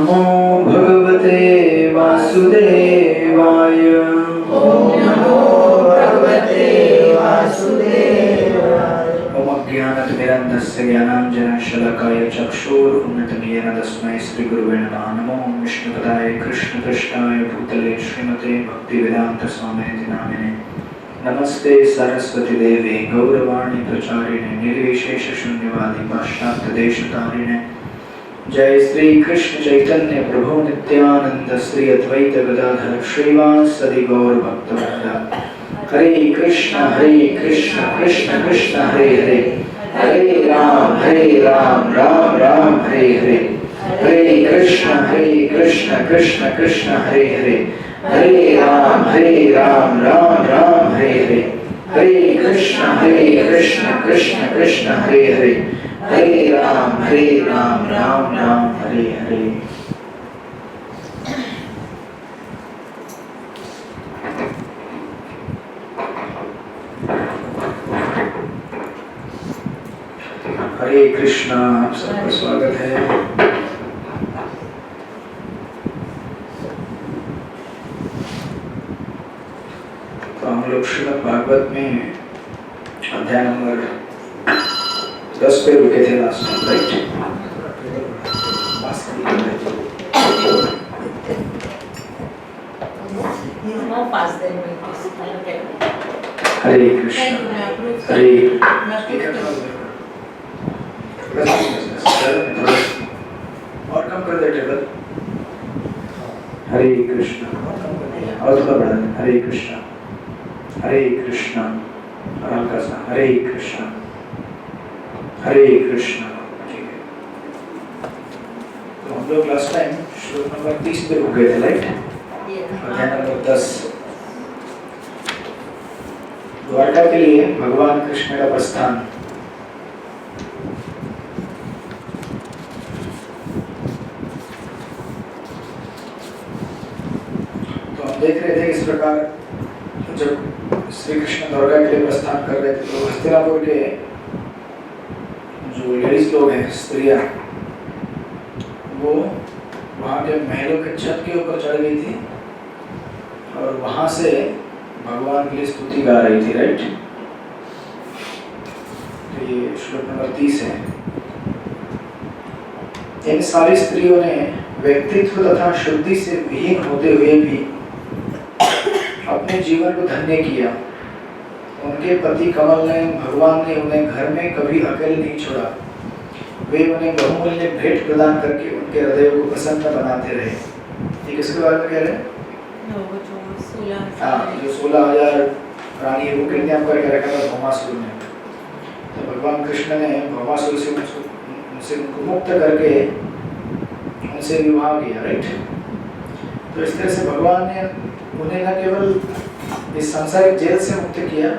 नमो भगवते वासुदेवाय। ओम नमो भगवते वासुदेवाय। ओम अज्ञानतिमिरन्धस्य ज्ञानाञ्जनशलाकया चक्षुरुन्मिलितं तस्मै श्रीगुरुवे नमः। नमो विष्णुपदाय कृष्णपृष्ठाय भूतले श्रीमते भक्तिवेदान्तस्वामिनिति नामिने। नमस्ते सरस्वती देवे गौरवाणी प्रचारिणे निर्विशेषशून्यवादी पाश्चात्यदेशतारिणे। जय श्री कृष्ण चैतन्य प्रभु नित्यानंद श्री अद्वैत गदाधर श्रीवासदि गौर भक्तवृंद। हरे कृष्ण कृष्ण कृष्ण हरे हरे, हरे राम राम राम हरे हरे। हरे कृष्ण कृष्ण कृष्ण हरे हरे, हरे राम राम राम हरे हरे। हरे कृष्ण कृष्ण कृष्ण हरे हरे, हरे राम राम राम हरे हरे। हरे कृष्णा, आप सबका स्वागत है। तो हम लोग श्रीमद् भागवत में अध्याय नंबर 10 पे रुके थे लास्ट टाइम, राइट? हरे कृष्ण हरे और कम कर दे टेबल। हरे कृष्ण और थोड़ा बढ़ा दे। हरे कृष्ण और हल्का सा हरे कृष्ण। ठीक है। तो हम लोग लास्ट टाइम श्लोक नंबर 30 पे रुक गए थे, राइट? अध्याय नंबर 10। द्वारका के लिए भगवान कृष्ण का प्रस्थान। तो हम देख रहे थे इस प्रकार जब श्री कृष्ण द्वारका के लिए प्रस्थान कर रहे थे तो हस्तिनापुर के जो लेडीज लोग हैं, स्त्रियां, वो वहाँ के महलों के छत के ऊपर चढ़ गई थी और वहाँ से भगवान के लिए स्तुति गा रही थी, राइट? तो ये श्लोक नंबर 30 है। इन सारी स्त्रियों ने व्यक्तित्व तथा शुद्धि से विहीन होते हुए भी अपने जीवन को धन्य किया। उनके पति कमल ने, भगवान ने उन्हें घर में कभी अकेले नहीं छोड़ा। वे उन्हें बहुमूल्य भेंट प्रदान करके उनके हृदय को प्रसन्न बनाते रहे। ये किसके बारे में कह रहे हैं? हाँ, जो 16,000 रानी वो किडनैप करके रखा था भौमासुर ने। तो भगवान कृष्ण ने भौमासुर से उनसे उनको मुक्त करके उनसे विवाह किया, राइट? तो इस तरह से भगवान ने उन्हें न केवल इस सांसारिक जेल से मुक्त किया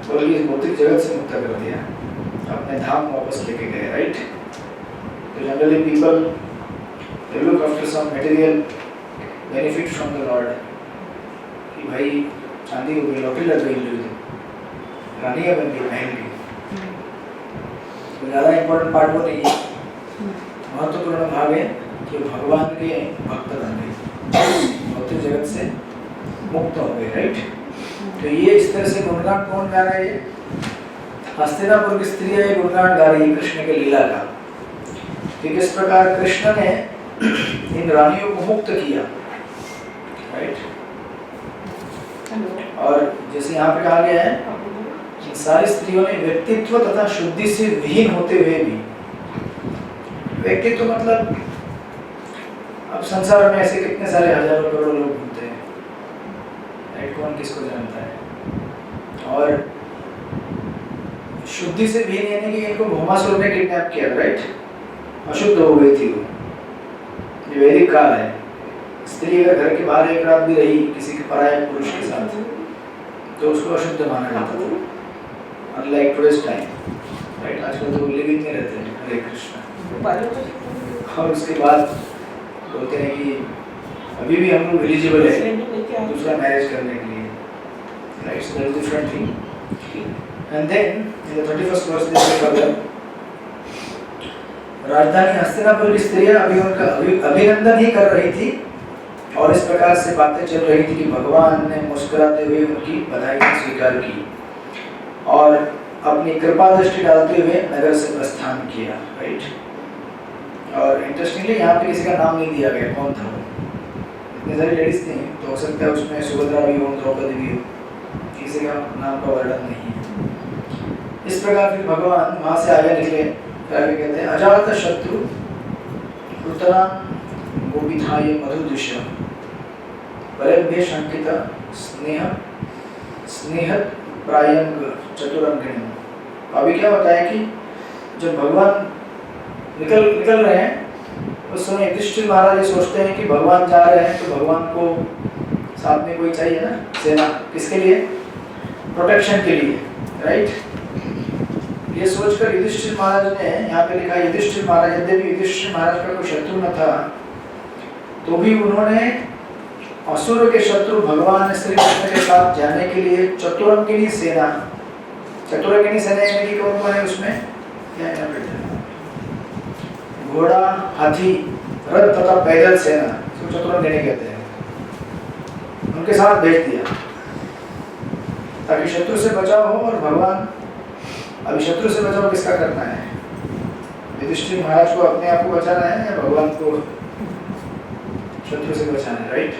बल्कि इस भौतिक जगत से मुक्त कर दिया, अपने धाम वापस लेके गए, राइट? तो generally people they look after some material benefit from the Lord। कि भाई चांदी हो गई, लॉटरी लग गई, रानी बन गई, महल की। तो ज़्यादा इम्पोर्टेंट पार्ट वो नहीं है। महत्वपूर्ण भाग है कि भगवान के भक्त बन गए, भौतिक जगत से मुक्त हो गए, राइट? तो ये इस तरह से गुणगान कौन गा रहा है? हस्तिनापुर की स्त्रियां ये गुणगान गा रही है कृष्ण के लीला का कि किस प्रकार कृष्ण ने इन रानियों को मुक्त किया, राइट? और जैसे यहाँ पे कहा गया है इन सारी स्त्रियों ने व्यक्तित्व तथा शुद्धि से विहीन होते हुए भी। व्यक्तित्व मतलब अब संसार में ऐसे कितने सारे हजारों करोड़ों लोग घूमते हैं, राइट? कौन किसको जानता है? और शुद्धि से भी यानी कि इनको भौमासुर ने किडनैप किया, राइट? अशुद्ध हो गई थी वो। ये वैदिक काल है। स्त्री अगर घर के बाहर एक रात भी रही किसी के पराये पुरुष के साथ तो उसको अशुद्ध माना जाता था, अनलाइक टुडेज टाइम, राइट? आजकल तो लिविंग में रहते हैं। हरे कृष्ण। और उसके बाद बोलते हैं कि अभी भी हम लोग एलिजिबल है दूसरा मैरिज करने के लिए, right? So that is different thing. And then in the 31st verse they say further राजधानी हस्तिनापुर की स्त्रियां अभी उनका अभिनंदन ही कर रही थी और इस प्रकार से बातें चल रही थी कि भगवान ने मुस्कुराते हुए उनकी बधाई स्वीकार की और अपनी कृपा दृष्टि डालते हुए नगर से प्रस्थान किया। राइट। और इंटरेस्टिंगली यहाँ पे किसी का नाम नहीं दिया गया कौन था वो। इतनी सारी लेडीज थी तो हो सकता है उसमें सुभद्रा भी हो, द्रौपदी भी हो, किसी का नाम का वर्णन नहीं है। इस प्रकार फिर भगवान वहाँ से आगे निकले। आगे कहते हैं अजात शत्रु उत्तरा गोपिथाय मधुदुष परेभ्य शंकित स्नेहत प्रायंग चतुरंगिणी। अभी क्या होता है कि जब भगवान निकल रहे हैं उस समय युधिष्ठिर महाराज ये सोचते हैं कि भगवान जा रहे हैं तो भगवान को साथ में कोई चाहिए ना, सेना। किसके लिए? प्रोटेक्शन के लिए। राइट। ये सोचकर युधिष्ठिर महाराज ने, यहाँ पे लिखा युधिष्ठिर महाराज, यद्यपि युधिष्ठिर महाराज का कोई शत्रु न था तो भी उन्होंने असुर के शत्रु भगवान श्री कृष्ण के साथ जाने के लिए चतुरंगिनी सेना, चतुरंगिनी सेना यानी कि कौन कौन है उसमें, क्या है घोड़ा, हाथी, रथ तथा पैदल सेना, इसको चतुरंगिनी कहते हैं, उनके साथ भेज दिया ताकि शत्रु से बचाव हो। और भगवान, अभी शत्रु से बचाव किसका करना है? युधिष्ठिर महाराज को अपने आप को बचाना है या भगवान को शत्रु से बचाना है? राइट।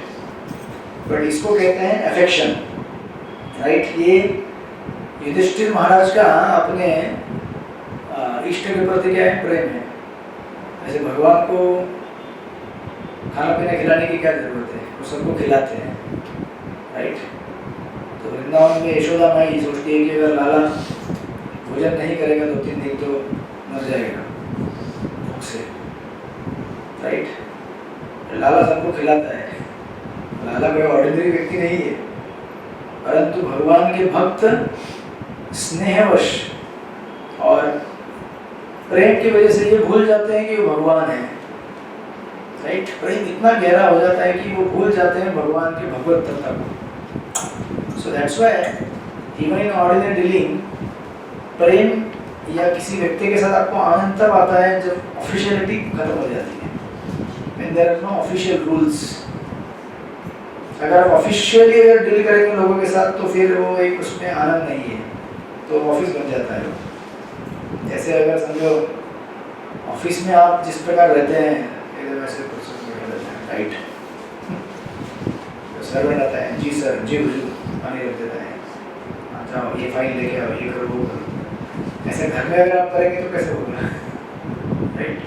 बट इसको कहते हैं अफेक्शन। राइट। ये युधिष्ठिर महाराज का अपने इष्ट के प्रति क्या है? प्रेम है। ऐसे भगवान को खाना पीना खिलाने की क्या जरूरत है, वो सबको खिलाते हैं। राइट। तो वृंदावन में यशोदा माई सोचती है कि अगर लाला भोजन नहीं करेगा 2-3 दिन तो मर जाएगा भूख से। राइट। लाला सबको खिलाता है। लाला कोई ऑर्डिनरी व्यक्ति नहीं है, परंतु भगवान के भक्त स्नेहवश और प्रेम की वजह से ये भूल जाते हैं कि वो भगवान है। राइट। प्रेम इतना गहरा हो जाता है कि वो भूल जाते हैं भगवान के भगवत तत्व को। So that's why even in ordinary dealing, प्रेम या किसी व्यक्ति के साथ आपको आनंद तब आता है जब ऑफिशियलिटी खत्म हो जाती है, when there are no official rules। अगर आप ऑफिशियली अगर डील करेंगे लोगों के साथ तो फिर वो एक उसमें आनंद नहीं है, तो ऑफिस बन जाता है। जैसे अगर समझो ऑफिस में आप जिस प्रकार रहते हैं एकदम ऐसे राइट, तो सर्वेंट आता है, जी सर, जी हुजूर, पानी रख देता है, जाओ ये फाइल लेके आओ, ये करो वो करो। ऐसे घर में अगर आप करेंगे तो कैसे होगा? राइट।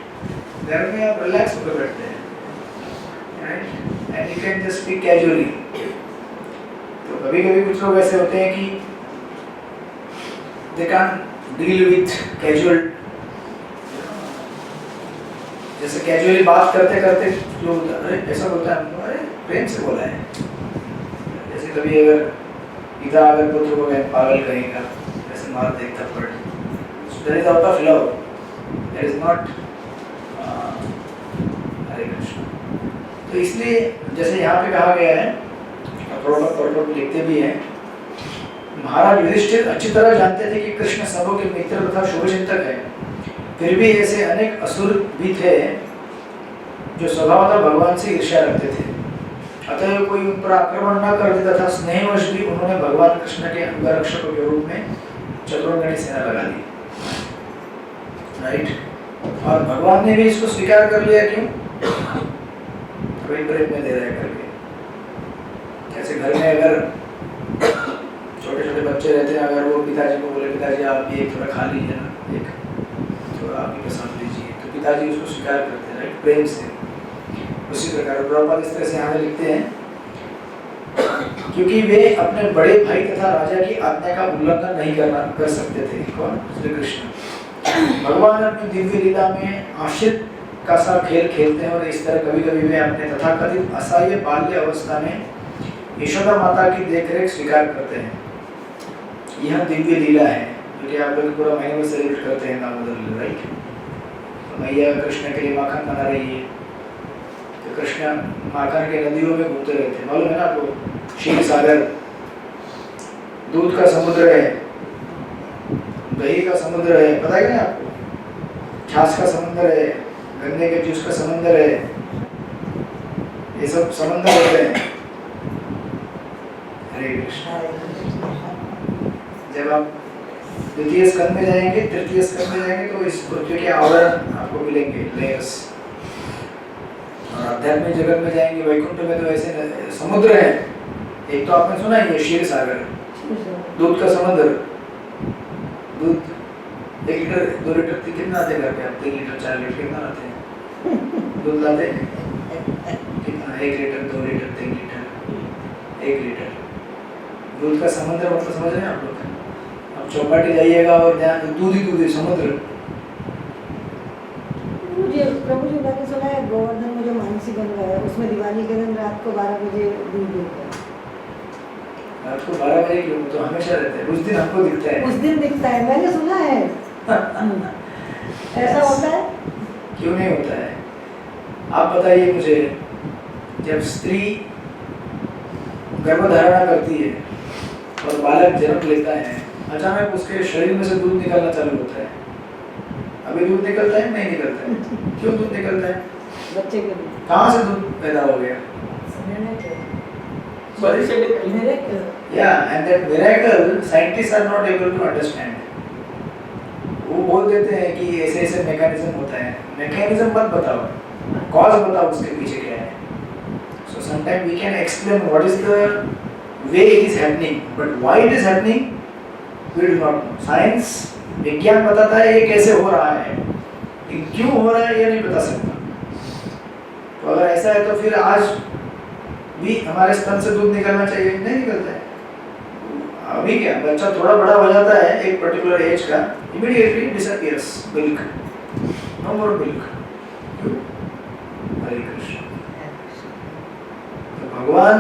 घर में आप रिलैक्स होकर बैठते हैं, right, and you can just speak casually. तो कभी कभी कुछ लोग ऐसे होते हैं कि they can deal with casual, जैसे कैजुअली बात करते करते लोग अरे ऐसा बोलता है, अरे प्रेम से बोला है। जैसे कभी अगर पिता अगर पुत्र को पागल कहेगा, ऐसे मार दे थप्पड़, that is out of love, that is not Hare Krishna. तो इसलिए जैसे यहाँ पे कहा गया है, प्रोटोकॉल लिखते भी हैं, महाराज युधिष्ठिर अच्छी तरह जानते थे कि कृष्ण सबों के मित्र तथा शुभचिंतक है, फिर भी ऐसे अनेक असुर भी थे जो स्वभावतः भगवान से ईर्ष्या रखते थे। अतः कोई उन पर आक्रमण न कर देता था। स्नेहवश भी उन्होंने भगवान कृष्ण के अंगरक्षकों के रूप में चतुरंगिनी सेना लगा दी। राइट। और भगवान ने भी इसको स्वीकार कर लिया। क्यों? अभी प्रेम में दे रहे करके। जैसे घर में अगर छोटे छोटे बच्चे रहते हैं, अगर वो पिताजी को बोले पिताजी आप ये थोड़ा खा लीजिए ना, एक थोड़ा आप ही पसंद लीजिए, तो पिताजी उसको स्वीकार करते हैं, राइट, प्रेम से। उसी प्रकार प्रभुपाद इस तरह से यहाँ लिखते हैं, क्योंकि वे अपने बड़े भाई तथा राजा की आज्ञा का उल्लंघन नहीं कर सकते थे। कौन? श्री कृष्ण। भगवान अपनी दिव्य लीला में आश्रित का सा खेल खेलते हैं और इस तरह कभी कभी वे अपने तथाकथित असहाय बाल्य अवस्था में यशोदा माता की देखरेख स्वीकार करते हैं। यह दिव्य लीला है जो कि आप लोग पूरा महीने में सेलिब्रेट करते हैं दामोदर, राइट। तो मैया कृष्ण के लिए माखन बना रही है, तो कृष्ण माखन के नदियों में घूमते रहते हैं, मालूम है ना आपको? क्षीर सागर, दूध का समुद्र है, दही का समुद्र है, पता है ना आपको? छाछ का समंदर है, गन्ने के जूस का समंदर है, ये सब समंदर होते हैं। हरे कृष्ण। जब आप द्वितीय स्कंद में जाएंगे, तृतीय स्कंद में जाएंगे तो इस पृथ्वी के आवरण आपको मिलेंगे, लेयर्स। और आध्यात्मिक जगत में जाएंगे, वैकुंठ में तो ऐसे समुद्र है। एक तो आपने सुना है ये क्षीर सागर, दूध का समुद्र। दूध 1 लीटर 2 लीटर कितना आते घर पे? आप 3 लीटर 4 लीटर कितना लाते हैं? दूध लाते हैं कितना? 1 लीटर 2 लीटर 3 लीटर 1 लीटर दूध का समुद्र। मतलब समझ रहे हैं आप लोग? अब चौपाटी जाइएगा और जहाँ दूध ही समुद्र। मुझे प्रभु जी ने सुना है गोवर्धन में जो मानसी बन गया है उसमें दिवाली के दिन रात को 12 बजे दूध देते हैं। रात को 12 बजे क्यों? तो हमेशा रहते हैं, उस दिन हमको दिखता है। उस दिन दिखता है, मैंने सुना है। ऐसा होता है? क्यों नहीं होता है? आप बताइए मुझे, जब स्त्री गर्भधारणा करती है और बालक जन्म लेता है, अचानक उसके शरीर में से दूध निकलना चालू होता है। अभी दूध निकलता है नहीं निकलता है? क्यों दूध निकलता है? बच्चे के लिए। कहाँ से दूध पैदा हो गया? Miracle. Yeah, and that miracle scientists are not able to understand. वो बोल देते हैं कि ऐसे ऐसे मैकेनिज्म होता है। मैकेनिज्म मत बताओ, कॉज बताओ उसके पीछे क्या है। So sometimes we can explain what is the way it is happening, but why it is happening, we do not know. Science, विज्ञान बताता है ये कैसे हो रहा है, ये क्यों हो रहा है ये नहीं बता सकता। तो अगर ऐसा है तो फिर आज भी हमारे स्तन से दूध निकलना चाहिए? नहीं निकलता है। अभी क्या, बच्चा थोड़ा बड़ा हो जाता है एक पर्टिकुलर एज का, immediately disappears milk, no more milk. क्यों? हरे कृष्ण। तो भगवान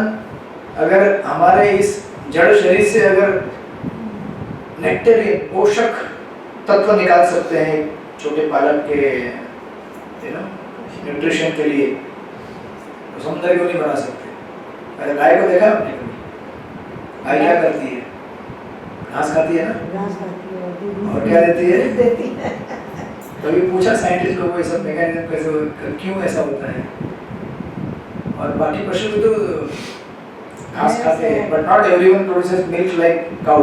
अगर हमारे इस जड़ शरीर से अगर नेक्टेरियन पोषक तत्व निकाल सकते हैं छोटे बालक के न्यूट्रिशन के लिए, तो समुद्र क्यों नहीं बना सकते? अरे गाय को देखा आपने कभी? गाय क्या करती है? घास खाती है ना? घास खाती है और क्या देती है? देती है। कभी पूछा साइंटिस्ट लोगों को ये सब मैकेनिज्म कैसे, क्यों ऐसा होता है? और बाकी पशु तो घास खाते हैं, but not everyone produces milk like cow.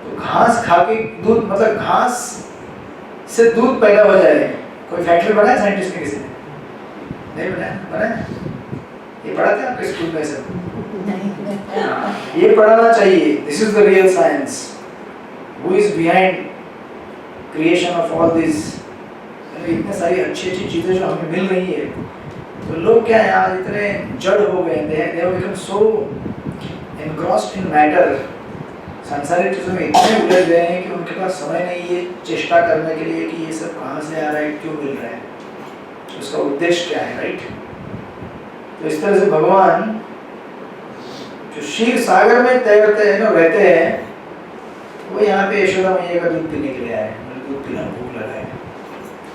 तो घास खा के दूध, मतलब घास से दूध पैदा हो जाए, कोई फैक्ट्री बनाया साइंटिस्ट ने? किसी ने नहीं बनाया? बनाया? ये पढ़ाते हैं आपके स्कूल में सब? ये पढ़ाना चाहिए। This is the real science. Who is behind creation of all this? इतने सारी अच्छी अच्छी चीजें जो हमें मिल रही है, तो लोग क्या है आज इतने जड़ हो गए, they have become so engrossed in matter, सांसारिक चीजों में इतने उलझ गए हैं कि उनके पास समय नहीं है चेष्टा करने के लिए कि ये सब कहाँ से आ रहा है, क्यों मिल रहा है, उसका उद्देश्य क्या है, राइट? तो इस तरह से भगवान जो क्षीर सागर में तैरते हैं ना, रहते हैं, वो यहाँ पे यशोदा मैया का दूध पीने के लिए आए, दूध पीना भूख लगा है,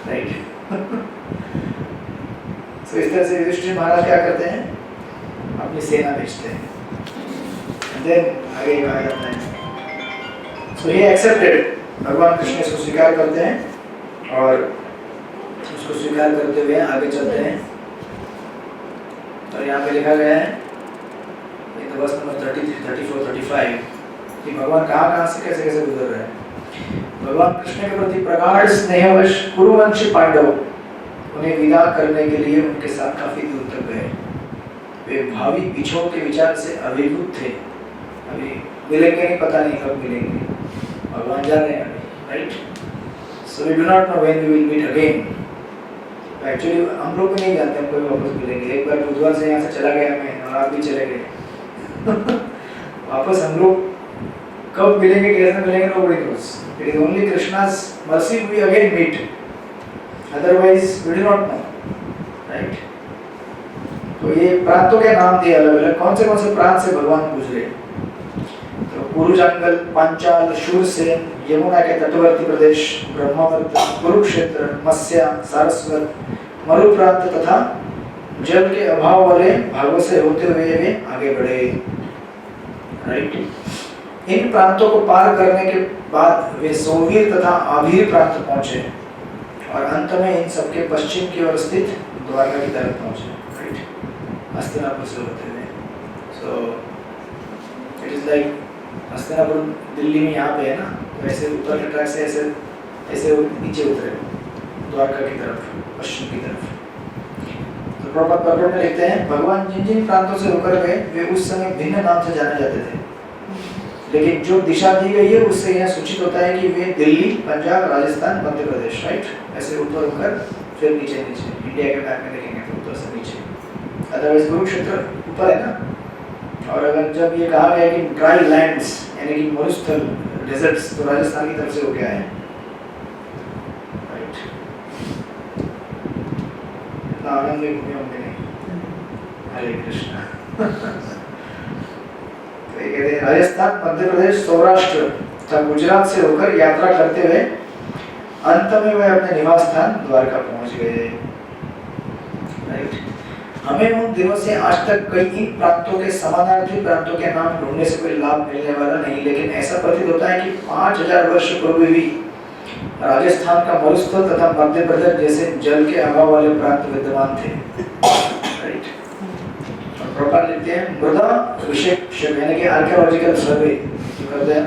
राइट? तो इस तरह से युधिष्ठिर महाराज क्या करते हैं? अपनी सेना भेजते हैं। देन आगे कहा जाता है, सो ही एक्सेप्टेड, भगवान कृष्ण इसको स्वीकार करते हैं और उसको स्वीकार करते हुए आगे चलते हैं। और यहाँ पे लिखा गया है वर्स नंबर 33, 34, 35 कि भगवान कहाँ से कैसे कैसे गुजर रहे हैं। भगवान कृष्ण के प्रति प्रगाढ़ स्नेहवश कुरुवंशी पांडव उन्हें विदा करने के लिए उनके साथ काफी दूर तक गए। वे भावी पिछों के विचार से अभिभूत थे, अभी मिलेंगे नहीं, पता नहीं कब मिलेंगे, भगवान जा रहे हैं अभी, right? So we do not know when we will meet again. Actually हम लोग भी नहीं जानते हम कभी वापस मिलेंगे। एक बार बुधवार से यहाँ से चला गया मैं और आप भी चले गए वापस हम लोग कब मिलेंगे, कैसे मिलेंगे, nobody knows. It is only Krishna's mercy we again meet. Otherwise we do not know, right? तो ये प्रांतों के नाम दिए अलग अलग, कौन से प्रांत से भगवान गुजरे? तो कुरुजंगल, पांचाल, शूरसेन, यमुना के तटवर्ती प्रदेश, ब्रह्मावर्त, कुरुक्षेत्र, मत्स्य, सारस्वत, मरु प्रांत तथा जल के अभाव वाले भागों से होते हुए वे आगे बढ़े, राइट? इन प्रांतों को पार करने के बाद वे सोवीर तथा आभीर प्रांत पहुंचे और अंत में इन सबके पश्चिम की ओर स्थित द्वारका की तरफ पहुंचे, राइट, हस्तिनापुर से होते हुए। So it is like Hastinapur Delhi में यहाँ पे है ना, तो ऐसे ऊपर के ट्रैक से ऐसे ऐसे नीचे उतरे द्वारका की तरफ, पश्चिम की तरफ। तो प्रभुपाद में लिखते हैं, भगवान जिन जिन प्रांतों से होकर गए वे उस समय भिन्न नाम से जाने जाते थे, लेकिन जो दिशा दी गई है उससे यह सूचित होता है कि वे दिल्ली, पंजाब, राजस्थान, मध्य प्रदेश, राइट, ऐसे ऊपर होकर फिर नीचे नीचे इंडिया के मैप में देखेंगे तो ऊपर से नीचे। अदरवाइज कुरुक्षेत्र ऊपर है ना, और अगर जब ये कहा गया कि ड्राई लैंड्स यानी कि मरुस्थल डेजर्ट्स, तो राजस्थान की तरफ से हो गया है, राइट। आनंद में घूमे होंगे नहीं। हरे कृष्णा। तो ये कहते हैं राजस्थान, मध्य प्रदेश, सौराष्ट्र तथा गुजरात से होकर यात्रा करते हुए अंत में वे अपने निवास स्थान द्वारका पहुंच गए, राइट। हमें उन दिनों से आज तक कई प्रांतों के समानार्थी प्रांतों के नाम ढूंढने से कोई लाभ मिलने वाला नहीं, लेकिन ऐसा प्रतीत होता है कि 5000 वर्ष पूर्व भी राजस्थान का मरुस्थल तथा मध्य प्रदेश जैसे जल के अभाव वाले प्रांत विद्यमान थे, राइट। और प्रभुपाद लिखते हैं, मृदा विशेष यानी कि आर्कियोलॉजिकल सर्वे जो करते हैं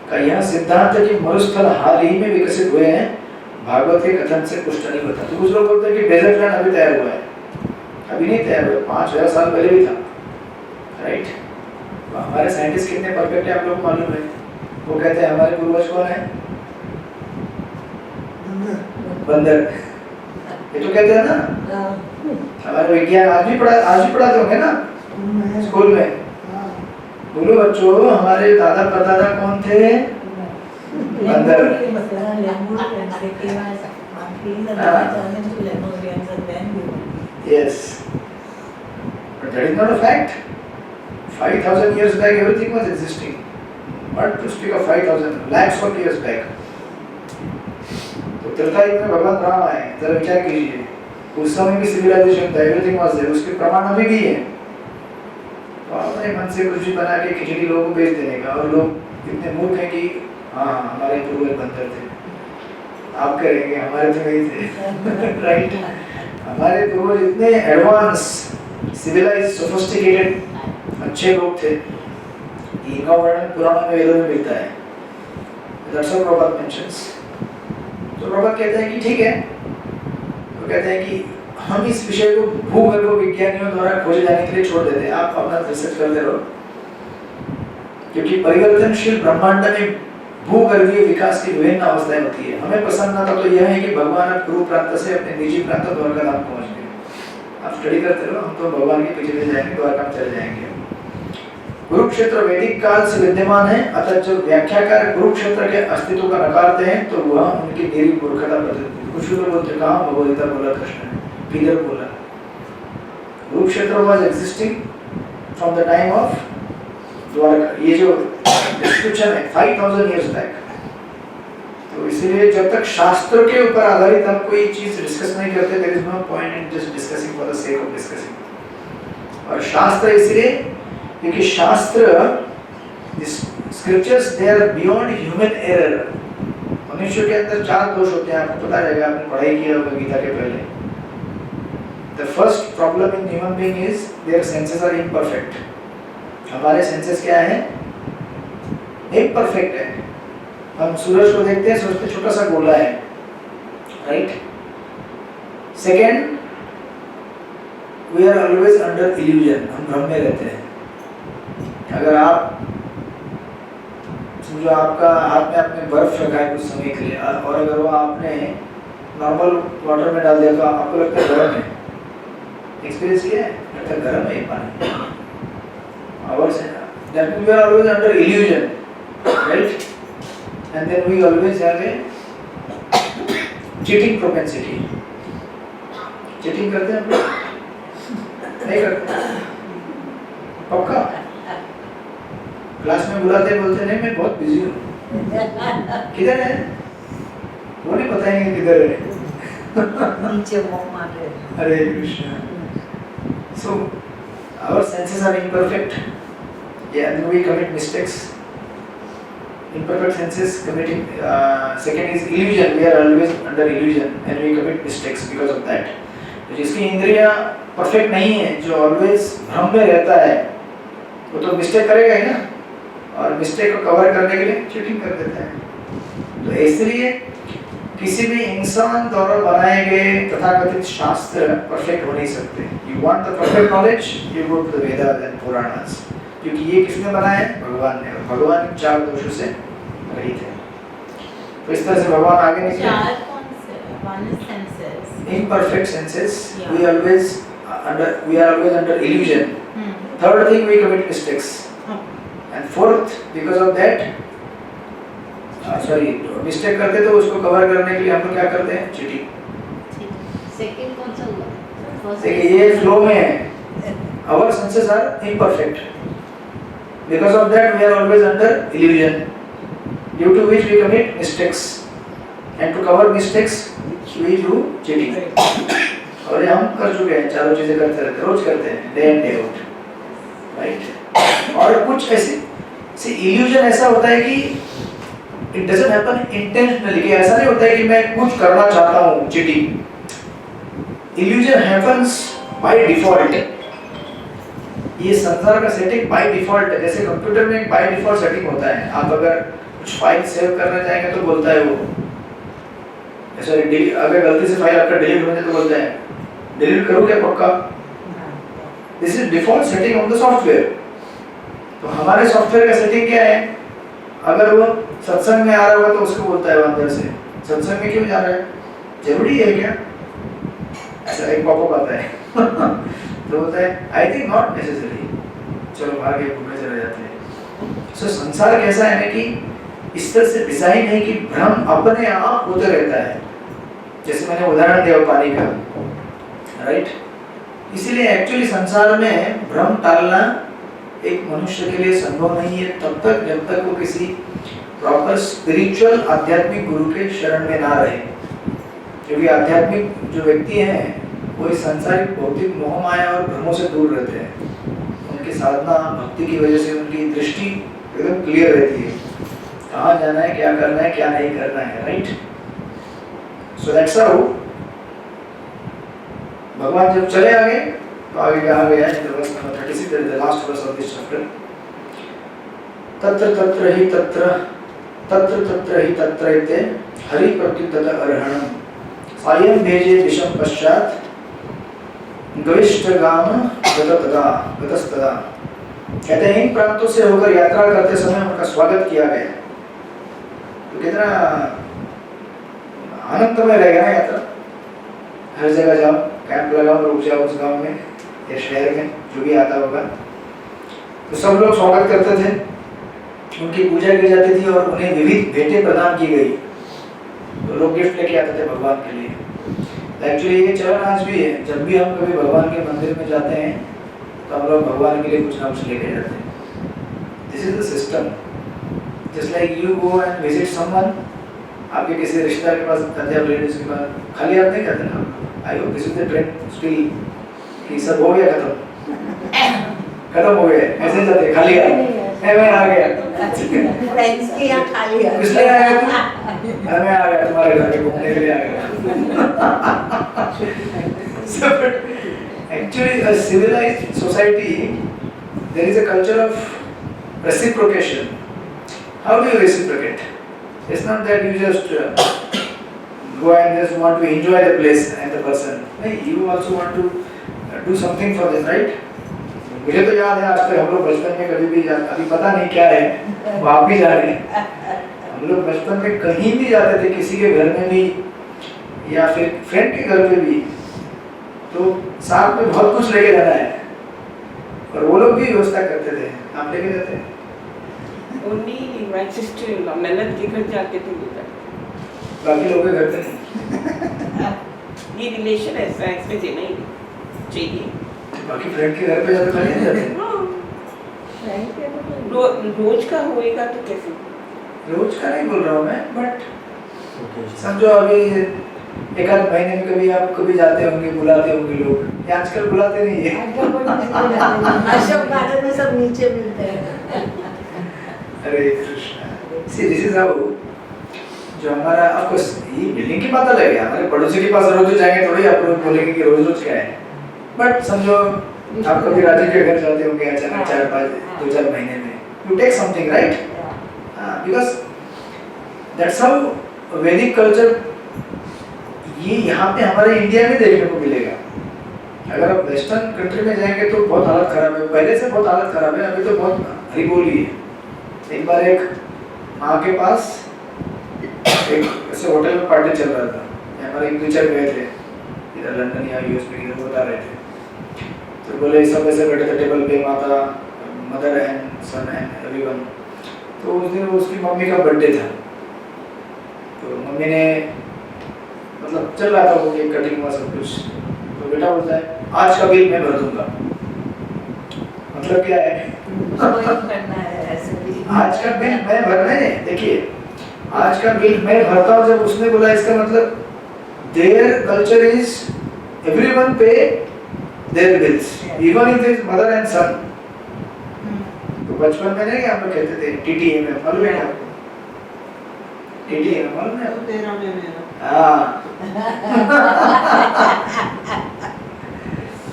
का यह सिद्धांत है कि मरुस्थल हाल ही में विकसित हुए हैं, भागवत के कथन से पुष्ट नहीं होता। तो कुछ लोग बोलते हैं कि डेजर्ट लैंड अभी तैयार हुआ है, अभी नहीं तैयार हुआ, 5000 साल पहले भी था, राइट। तो हमारे साइंटिस्ट कितने परफेक्ट है आप लोगों को मालूम है। वो कहते हैं हमारे पूर्वज कौन है, बंदर। ये तो कहते हैं ना, हमारे विज्ञान आज भी पढ़ाते होंगे ना स्कूल में। बोलो बच्चों, हमारे दादा परदादा कौन थे, बंदर। Yes, but that is not a fact. 5000 years back everything was existing. What to speak of 5000 lakhs of years back. तो त्रेता युग में भगवान राम आए, जरा विचार कीजिए, उस समय भी सिविलाइजेशन था, एवरीथिंग वाज देयर, उसके प्रमाण अभी भी है। तो अपने मन से कुछ भी बना के खिचड़ी लोगों को बेच देने का, और लोग इतने मूर्ख हैं कि हाँ हमारे पूर्वज बंदर थे, आप करेंगे हमारे तो नहीं थे, राइट। हमारे पूर्वज इतने एडवांस, सिविलाइज्ड, सोफिस्टिकेटेड, अच्छे लोग थे, इनका वर्णन पुराणों में, वेदों में मिलता है। That's what Prabhupada mentions. तो प्रभुपाद कहते हैं कि ठीक है, तो कहते हैं कि हम इस विषय को भूगर्भ विज्ञानियों द्वारा खोजे जाने के लिए छोड़ देते हैं, आप अपना रिसर्च करते रहो, क्योंकि परिवर्तनशील ब्रह्मांड में भूगर्भीय विकास की विभिन्न अवस्थाएं होती है। हमें प्रसन्नता तो यह है कि भगवान अब कुरु प्रांत से अपने निजी प्रांत द्वारका धाम पहुंच गए। आप स्टडी करते रहो, हम तो भगवान के पीछे जाएंगे, द्वारका में चले जाएंगे। कुरुक्षेत्र वैदिक काल से विद्यमान है, अतः जब व्याख्याकार कुरुक्षेत्र के अस्तित्व का नकारते हैं तो वह उनकी देरी मूर्खता प्रतीत होती है। कुछ लोग बोलते हैं कहाँ भगवद्गीता बोला कृष्ण ने, किधर बोला। Kurukshetra was existing from the time of Dwarka, ये जो डिस्क्रिप्शन है 5000 इयर्स बैक। तो इसीलिए जब तक शास्त्र के ऊपर आधारित हम कोई चीज डिस्कस नहीं करते, there is no point in just discussing for the sake of discussing. और शास्त्र इसलिए क्योंकि शास्त्र, scriptures, they are beyond human error. मनुष्य के अंदर 4 दोष होते हैं, आपको पता रहेगा, आपने पढ़ाई किया होगा गीता के पहले। The first problem in human being is their senses are imperfect. हमारे सेंसेस क्या है, इम्परफेक्ट है। हम सूरज को देखते हैं, सोचते छोटा सा गोला है, right. Second, we are always under illusion, हम भ्रम में रहते हैं। अगर आप समझो आपका हाथ में आपने बर्फ रखा है कुछ समय के लिए, और अगर वो आपने नॉर्मल वाटर में डाल दिया तो आपको लगता है गर्म है। एक्सपीरियंस किया है, लगता है गर्म है पानी। आवर्स है, that means we are always under illusion, right. And then we always have a cheating propensity. Cheating करते हैं हम लोग, नहीं करते पक्का। क्लास में बुलाते बोलते नहीं मैं बहुत बिजी हूँ, किधर है, वो नहीं बताएंगे किधर है, नीचे वॉक मार रहे हैं। हरे Krishna. So our senses are imperfect, yeah, and we commit mistakes. imperfect senses committing. Second is illusion. We are always under illusion and we commit mistakes because of that. तो जिसकी इंद्रियां परफेक्ट नहीं है, जो ऑलवेज भ्रम में रहता है, वो तो मिस्टेक करेगा ही ना, और मिस्टेक को कवर करने के लिए चीटिंग कर देता है। तो इसलिए किसी भी इंसान द्वारा बनाए गए तथाकथित शास्त्र परफेक्ट हो नहीं सकते। You want the perfect knowledge, you go to the Vedas and Puranas, क्योंकि ये किसने बनाया है? भगवान ने, और भगवान इन 4 दोषों से रहित है। तो इस तरह से भगवान आगे नहीं चार कौन से? One is senses. imperfect senses, Yeah. we are always under illusion. Third thing, we commit mistakes. And fourth, because of that, mistake करते तो उसको कवर करने के लिए हम लोग क्या करते हैं? चीटिंग। सेकंड कौन सा हुआ? देखिए ये फ्लो में है। Our senses are imperfect. Because of that, we are always under illusion, due to which we commit mistakes. And to cover mistakes, we do cheating. और ये हम कर चुके हैं, चारों चीजें करते रहते हैं, रोज करते हैं, day in day out, right? और कुछ ऐसे illusion ऐसा होता है कि it doesn't happen intentionally, कि ऐसा नहीं होता है कि मैं कुछ करना चाहता हूँ cheating. Illusion happens by default. ये संसार का सेटिंग बाय डिफॉल्ट है। जैसे कंप्यूटर में एक बाय डिफॉल्ट सेटिंग होता है, आप अगर कुछ फाइल सेव करना चाहेंगे तो बोलता है वो, सॉरी अगर गलती से फाइल आपका डिलीट हो जाए तो बोलता है डिलीट करो क्या पक्का। This is default setting of the software. तो हमारे सॉफ्टवेयर का सेटिंग क्या है? अगर वो सत्संग में आ रहा होगा तो उसको बोलता है अंदर से, सत्संग में क्यों जा रहा है, जरूरी है क्या? ऐसा एक पॉपअप आता है तो बोलता है आई थिंक नॉट नेसेसरी, चलो आगे घूमने चले जाते हैं। सो संसार कैसा है ना कि इस तरह से डिजाइन है कि भ्रम अपने आप होते रहता है। जैसे मैंने उदाहरण दिया पानी का, राइट? इसीलिए एक्चुअली संसार में भ्रम टालना एक मनुष्य के लिए संभव नहीं है तब तक जब तक वो किसी प्रॉपर स्पिरिचुअल आध्यात्मिक गुरु के शरण में ना रहे। क्योंकि आध्यात्मिक जो व्यक्ति हैं वो इस सांसारिक भौतिक मोह माया और भ्रमों से दूर रहते हैं। उनकी साधना भक्ति की वजह से उनकी दृष्टि एकदम क्लियर रहती है, कहाँ जाना है, क्या करना है, क्या नहीं करना है, राइट? सो दैट्स हाउ भगवान जब चले आगे तो आगे कहा गया है in verse number 36, the last verse of this chapter, तत्र तत्र हि तत्र इत्ते हरि प्रत्युत्तत अर्हणम् सायं भेजे दिशं पश्चात् गविष्ठगाम गतस्तदा। कहते हैं इन प्रांतों से होकर यात्रा करते समय उनका स्वागत किया गया। तो कितना आनंदमय रहेगा ना यात्रा। हर जगह जाओ, कैंप लगाओ, रुक जाओ उस गांव में या शहर में, जो भी आता होगा, तो सब लोग स्वागत करते थे, उनकी पूजा की जाती थी और उन्हें विविध भेंटें प्रदान की गई। तो लोग गिफ्ट लेके आते थे भगवान के लिए। एक्चुअली ये चलन आज भी है, जब भी हम कभी भगवान के मंदिर में जाते हैं तो हम लोग भगवान के लिए कुछ ना कुछ लेके जाते हैं। This is the system. Just like you go and visit someone, आपके किसी रिश्तेदार के पास जाते हैं, रिलेटिव्स के पास, खाली आप नहीं जाते ना। I hope this is the trend still, कि सब हो गया खत्म हो गया, ऐसे जाते खाली आ मैं आ गया फ्रेंड्स के यहाँ खाली है, इसलिए आया तू, मैं आ गया तुम्हारे घर में घूमने के लिए आ गया। So actually a civilized society there is a culture of reciprocation. How do you reciprocate? It's not that you just go and just want to enjoy the place and the person. No, you also want to do something for them, right? मुझे तो याद है आज तक हम लोग बचपन में कभी भी अभी पता नहीं क्या है, वहाँ भी जा रहे हैं। हम लोग बचपन में कहीं भी जाते थे, किसी के घर में भी या फिर फ्रेंड के घर पे भी, तो साथ में बहुत कुछ लेके जाना है और वो लोग भी व्यवस्था करते थे। आप लेके जाते हैं? Only my sister-in-law, ननद के घर जाके तो ले जाते। बाकी लोग के घर पे नहीं। ये रिलेशन ऐसा है, इसमें देना ही चाहिए। बाकी फ्रेंड के घर पे जाते खाली नहीं जाते। रोज का होएगा तो कैसे? रोज का नहीं बोल रहा हूँ मैं, बट समझो अभी एक आध महीने में कभी आप कभी जाते होंगे, बुलाते होंगे लोग। ये आजकल बुलाते नहीं है। अशोक गार्डन में सब नीचे मिलते हैं। हरे Krishna. See, this is how जो हमारा ऑफ कोर्स ये बिल्डिंग की बात अलग है, हमारे पड़ोसी के पास रोज जाएंगे थोड़ी आप लोग बोलेंगे कि रोज रोज क्या है, बट समझो आप कभी राजीव के घर जाते होंगे अचानक 2-4 महीने में, you take something, right? Because that's how वैदिक कल्चर ये यहाँ पे हमारे इंडिया में देखने को मिलेगा। अगर आप वेस्टर्न कंट्री में जाएंगे तो बहुत हालत खराब है, पहले से बहुत हालत खराब है, अभी तो बहुत हरी बोली है। एक बार एक माँ के पास एक ऐसे होटल में पार्टी चल रहा था, हमारे एक टीचर गए थे इधर लंदन या यूएस में, इधर बता रहे थे, तो बोले सब ऐसे बैठे थे टेबल पे, माता, mother and son and everyone. तो उस दिन उसकी मम्मी का बर्थडे था, तो मम्मी ने मतलब चल रहा था वो केक कटिंग हुआ सब कुछ, तो बेटा बोलता है आज का बिल मैं भर दूंगा। मतलब क्या है? करना है ऐसे भी। आज का बिल मैं भरना है, देखिए आज का बिल मैं भरता हूँ, जब उसने बोला इसका मतलब their culture is everyone pay their bills even if is mother and son. तो बचपन में नहीं हम लोग कहते थे टीटीएम मालूम है आपको? टीटीएम मालूम है? तेरा में मेरा। हाँ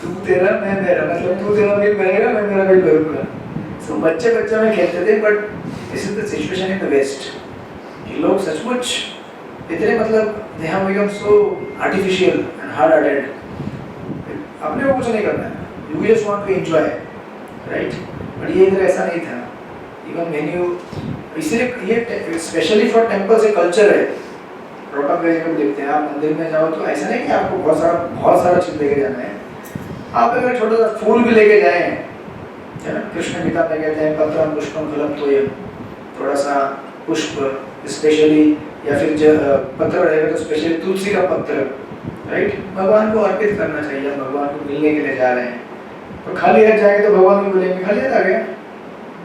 तू तेरा मैं मेरा, मतलब तू तेरा बिल भरेगा मैं मेरा बिल भरूंगा। तो बच्चे में खेलते थे, but this is the situation in the west. ये लोग सचमुच इतने मतलब they have become so artificial and hard hearted, अपने को कुछ नहीं करना है, you just want to enjoy, right? But ये इधर ऐसा नहीं था। इवन मेन्यू इसलिए ये स्पेशली फॉर टेम्पल्स एक कल्चर है। प्रोटोकॉल में जब देखते हैं आप मंदिर में जाओ तो ऐसा नहीं कि आपको बहुत सारा चीज लेके जाना है। आप अगर छोटा सा फूल भी लेके जाएं, है ना, कृष्ण गीता में कहते हैं पत्रम पुष्पम फलम तोयम, थोड़ा सा पुष्प स्पेशली, या फिर पत्र रहेगा तो स्पेशली तुलसी का पत्र, राइट, भगवान को अर्पित करना चाहिए। भगवान को मिलने के लिए जा रहे हैं, तो खाली हाथ जाएंगे तो भगवान को बोलेंगे खाली हाथ आ गया,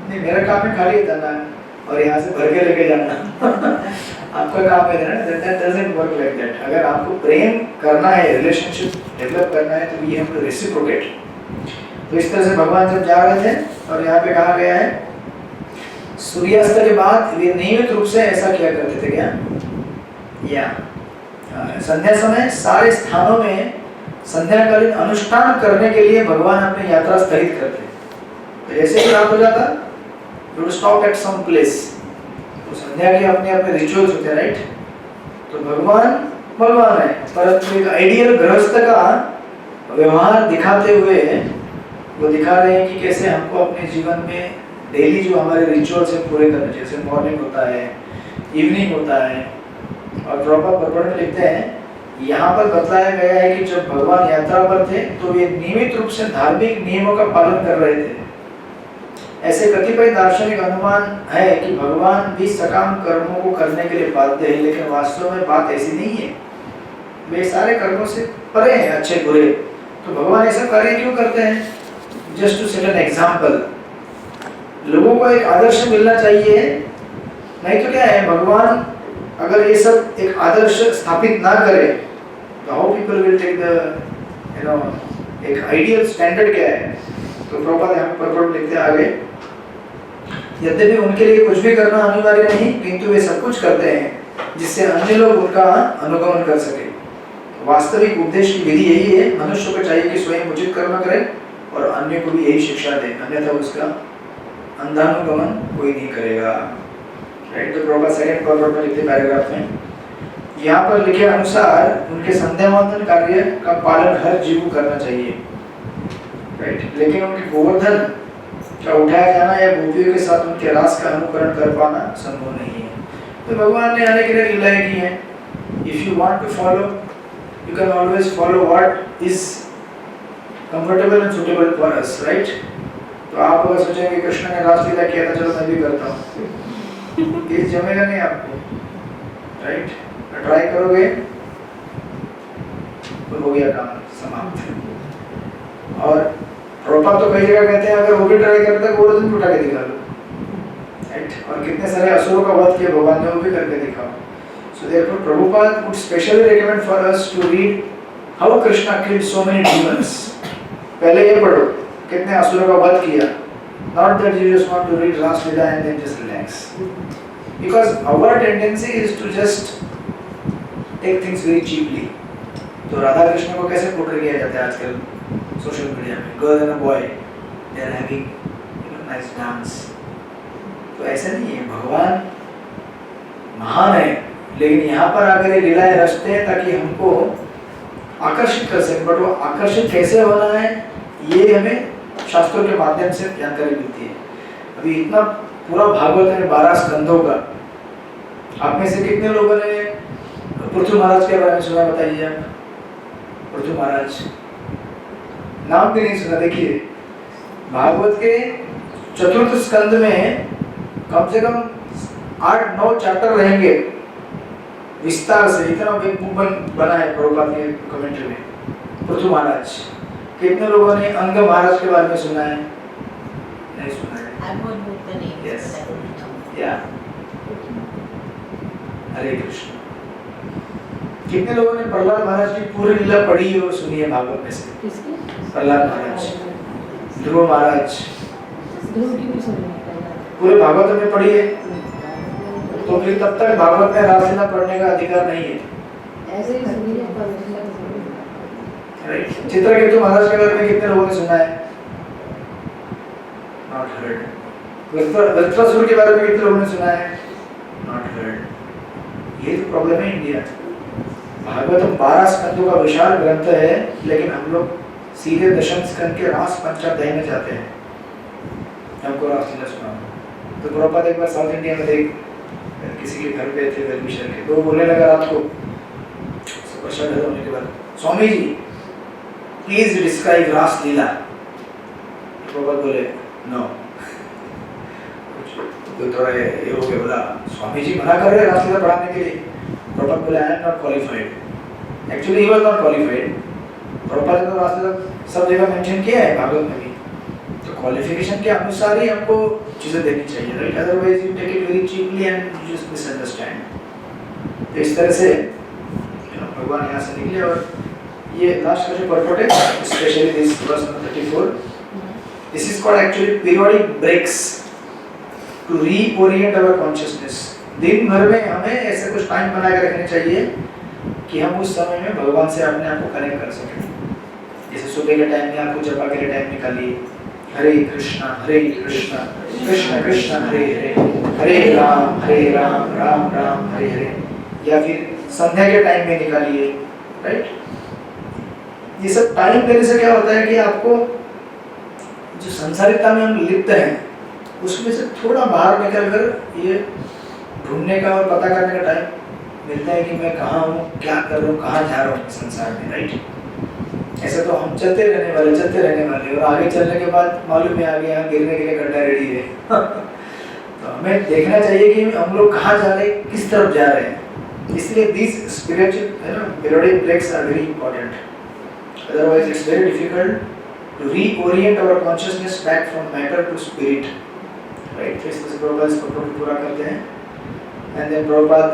नहीं मेरा काम है खाली हाथ आना और यहाँ से भर के लेके जाना आपका काम है ना, that doesn't work like that. अगर आपको प्रेम करना है, रिलेशनशिप डेवलप करना है, तो वी हैव टू रेसिप्रोकेट। तो इस तरह से भगवान जब जा रहे थे, और यहाँ पे कहा गया है सूर्यास्त के बाद वे नियमित रूप से ऐसा किया करते थे। क्या? या संध्या समय सारे स्थानों में संध्याकालीन अनुष्ठान करने के लिए भगवान अपनी यात्रा स्थगित करते। तो जैसे ही रात हो जाता, you will stop at some place. तो संध्या के अपने अपने रिचुअल्स होते हैं, राइट? तो भगवान है, परंतु एक आइडियल गृहस्थ का व्यवहार दिखाते हुए वो दिखा रहे हैं कि कैसे हमको अपने जीवन में डेली जो हमारे रिचुअल्स हैं पूरे करने। जैसे मॉर्निंग होता है, इवनिंग होता है, और प्रॉपर में लिखते हैं यहाँ पर बतलाया गया है कि जब भगवान यात्रा पर थे तो वे नियमित रूप से धार्मिक नियमों का पालन कर रहे थे। ऐसे कतिपय दार्शनिक अनुमान है कि भगवान भी सकाम कर्मों को करने के लिए बाध्य है, लेकिन वास्तव में बात ऐसी नहीं है। वे सारे कर्मों से परे हैं, अच्छे बुरे। तो भगवान ऐसा कार्य क्यों करते हैं? Just to set an example. लोगों को एक आदर्श मिलना चाहिए, नहीं तो क्या है, भगवान अगर ये सब एक आदर्श स्थापित ना करे तो how people will take the एक आइडियल स्टैंडर्ड क्या है? तो प्रॉपर यहाँ पर लिखते हैं आगे, यद्यपि उनके लिए कुछ भी करना अनिवार्य नहीं, किंतु वे सब कुछ करते हैं जिससे अन्य लोग उनका अनुगमन कर सके। वास्तविक उद्देश्य की विधि यही है, मनुष्य को चाहिए कि स्वयं उचित कर्म करे और अन्य को भी यही शिक्षा दे, अन्यथा उसका अंधानुगमन कोई नहीं करेगा, राइट? तो प्रॉपर सेकंड प्रॉपर में लिखते पैराग्राफ में यहाँ पर लिखे अनुसार उनके संध्यावंदन कार्य का पालन हर जीव को करना चाहिए, राइट? लेकिन उनके गोवर्धन का उठाया जाना या गोपियों के साथ उनके रास का अनुकरण कर पाना संभव नहीं है। तो भगवान ने आने के लिए लीलाएं की हैं। If you want to follow, you can always follow what is comfortable and suitable for us, right? तो आप अगर सोचेंगे कृष्ण ने रासलीला किया था, चलो मैं भी करता हूँ, ये जमेगा नहीं आपको, राइट? ट्राई करोगे तो हो गया काम समाप्त। और प्रोपा तो कई जगह कहते हैं अगर वो भी ट्राई करता है गोवर्धन उठा के दिखा लो, राइट? और कितने सारे असुरों का वध किया भगवान ने, वो भी करके दिखाओ। So therefore Prabhupada would specially recommend for us to read how Krishna killed so many demons। पहले ये पढ़ो कितने असुरों का वध किया, not that you just want to read Ras Leela and then just relax। because our tendency is to just take things very cheaply. तो राधा कृष्ण को कैसे पोर्ट्रे किया जाता है आजकल सोशल मीडिया में, girl and boy they are having nice dance. तो ऐसा नहीं है, भगवान महान है, लेकिन यहाँ पर आकर ये लीलाएं रचते हैं ताकि हमको आकर्षित कर सकें। बट वो आकर्षित कैसे होना है ये हमें शास्त्रों के माध्यम से जानकारी मिलती है। अभी इतना पूरा भागवत है 12 स्कंदों का, आप में से कितने लोगों ने पृथु महाराज के बारे में सुना, बताइए आप। पृथु महाराज नाम भी नहीं सुना। देखिए भागवत के चतुर्थ स्कंद में कम से कम 8-9 चैप्टर रहेंगे विस्तार से, इतना बिग मूवमेंट बना है प्रभुपाद के कमेंट्री में। पृथु महाराज, कितने लोगों ने अंग महाराज के बारे में सुना है? नहीं सुना है। Yes. Yeah. हरे कृष्ण। कितने लोगों ने प्रहलाद महाराज की पूरी लीला पढ़ी और सुनी है भागवत में से? प्रहलाद महाराज, ध्रुव महाराज, पूरे भागवत में पढ़ी है। तो फिर तब तक भागवत में रासलीला पढ़ने का अधिकार नहीं है। ऐसे ही सुनी है। राइट। चित्रकेतु महाराज के बारे में कितने लोगों ने सुना है? Not heard. वृत्रासुर के बारे में कितने लोगों ने सुना है? Not heard. ये तो प्रॉब्लम है इंडिया। भागवतम 12 स्कंदों का विशाल ग्रंथ है, लेकिन हम लोग सीधे दशम स्कंद के रास पंचाध्याय में जाते हैं। हमको रासलीला सुना। तो प्रभुपाद एक बार साउथ इंडिया में देख किसी के घर पे थे वेलविशर के, तो बोलने लगा रात को प्रसाद होने के बाद, स्वामी जी प्लीज डिस्क्राइब रासलीला। प्रभुपाद बोले नो। तो थोड़ा ये हो गया, बोला स्वामी जी मना कर रहे हैं रासलीला पढ़ाने के लिए। प्रभुपाद बोले I am not qualified. Actually he was not qualified. Prabhupada ने तो रासलीला सब जगह मेंशन किया है भागवत में भी, तो क्वालिफिकेशन के अनुसार ही हमको चीजें देखनी चाहिए, right? Otherwise you take it very cheaply and you just misunderstand. तो इस तरह से भगवान यहाँ से निकले। और ये लास्ट का जो पर्पट है, specially this verse number 34, this is called actually periodic breaks to reorient our consciousness. दिन भर में हमें ऐसे कुछ टाइम बना के रखने चाहिए कि हम उस समय में भगवान से अपने आप को कनेक्ट कर सकें। जैसे सुबह के टाइम में आपको जपा के लिए टाइम निकालिए, हरे कृष्णा कृष्ण कृष्ण हरे हरे, हरे राम राम राम हरे हरे। या फिर संध्या के टाइम में निकालिए, राइट? ये सब टाइम देने से क्या होता है कि आपको जो संसारिकता में हम लिप्त हैं उसमें से थोड़ा बाहर निकल कर ये ढूंढने का और पता करने का टाइम मिलता है कि मैं कहाँ हूँ, क्या कर रहा हूँ, कहाँ जा रहा हूँ संसार में, राइट? ऐसे तो हम चलते रहने वाले और आगे चलने के बाद मालूम है आगे यहाँ गिरने के लिए गड्ढा रेडी है। तो हमें देखना चाहिए कि हम लोग कहाँ जा रहे हैं, किस तरफ जा रहे हैं। इसलिए these spiritual periodic breaks are very important. Otherwise it's very difficult to reorient our consciousness back from matter to spirit. Right? तो इसमें से प्रभुपाद इस पॉइंट को पूरा करते हैं। And then प्रभुपाद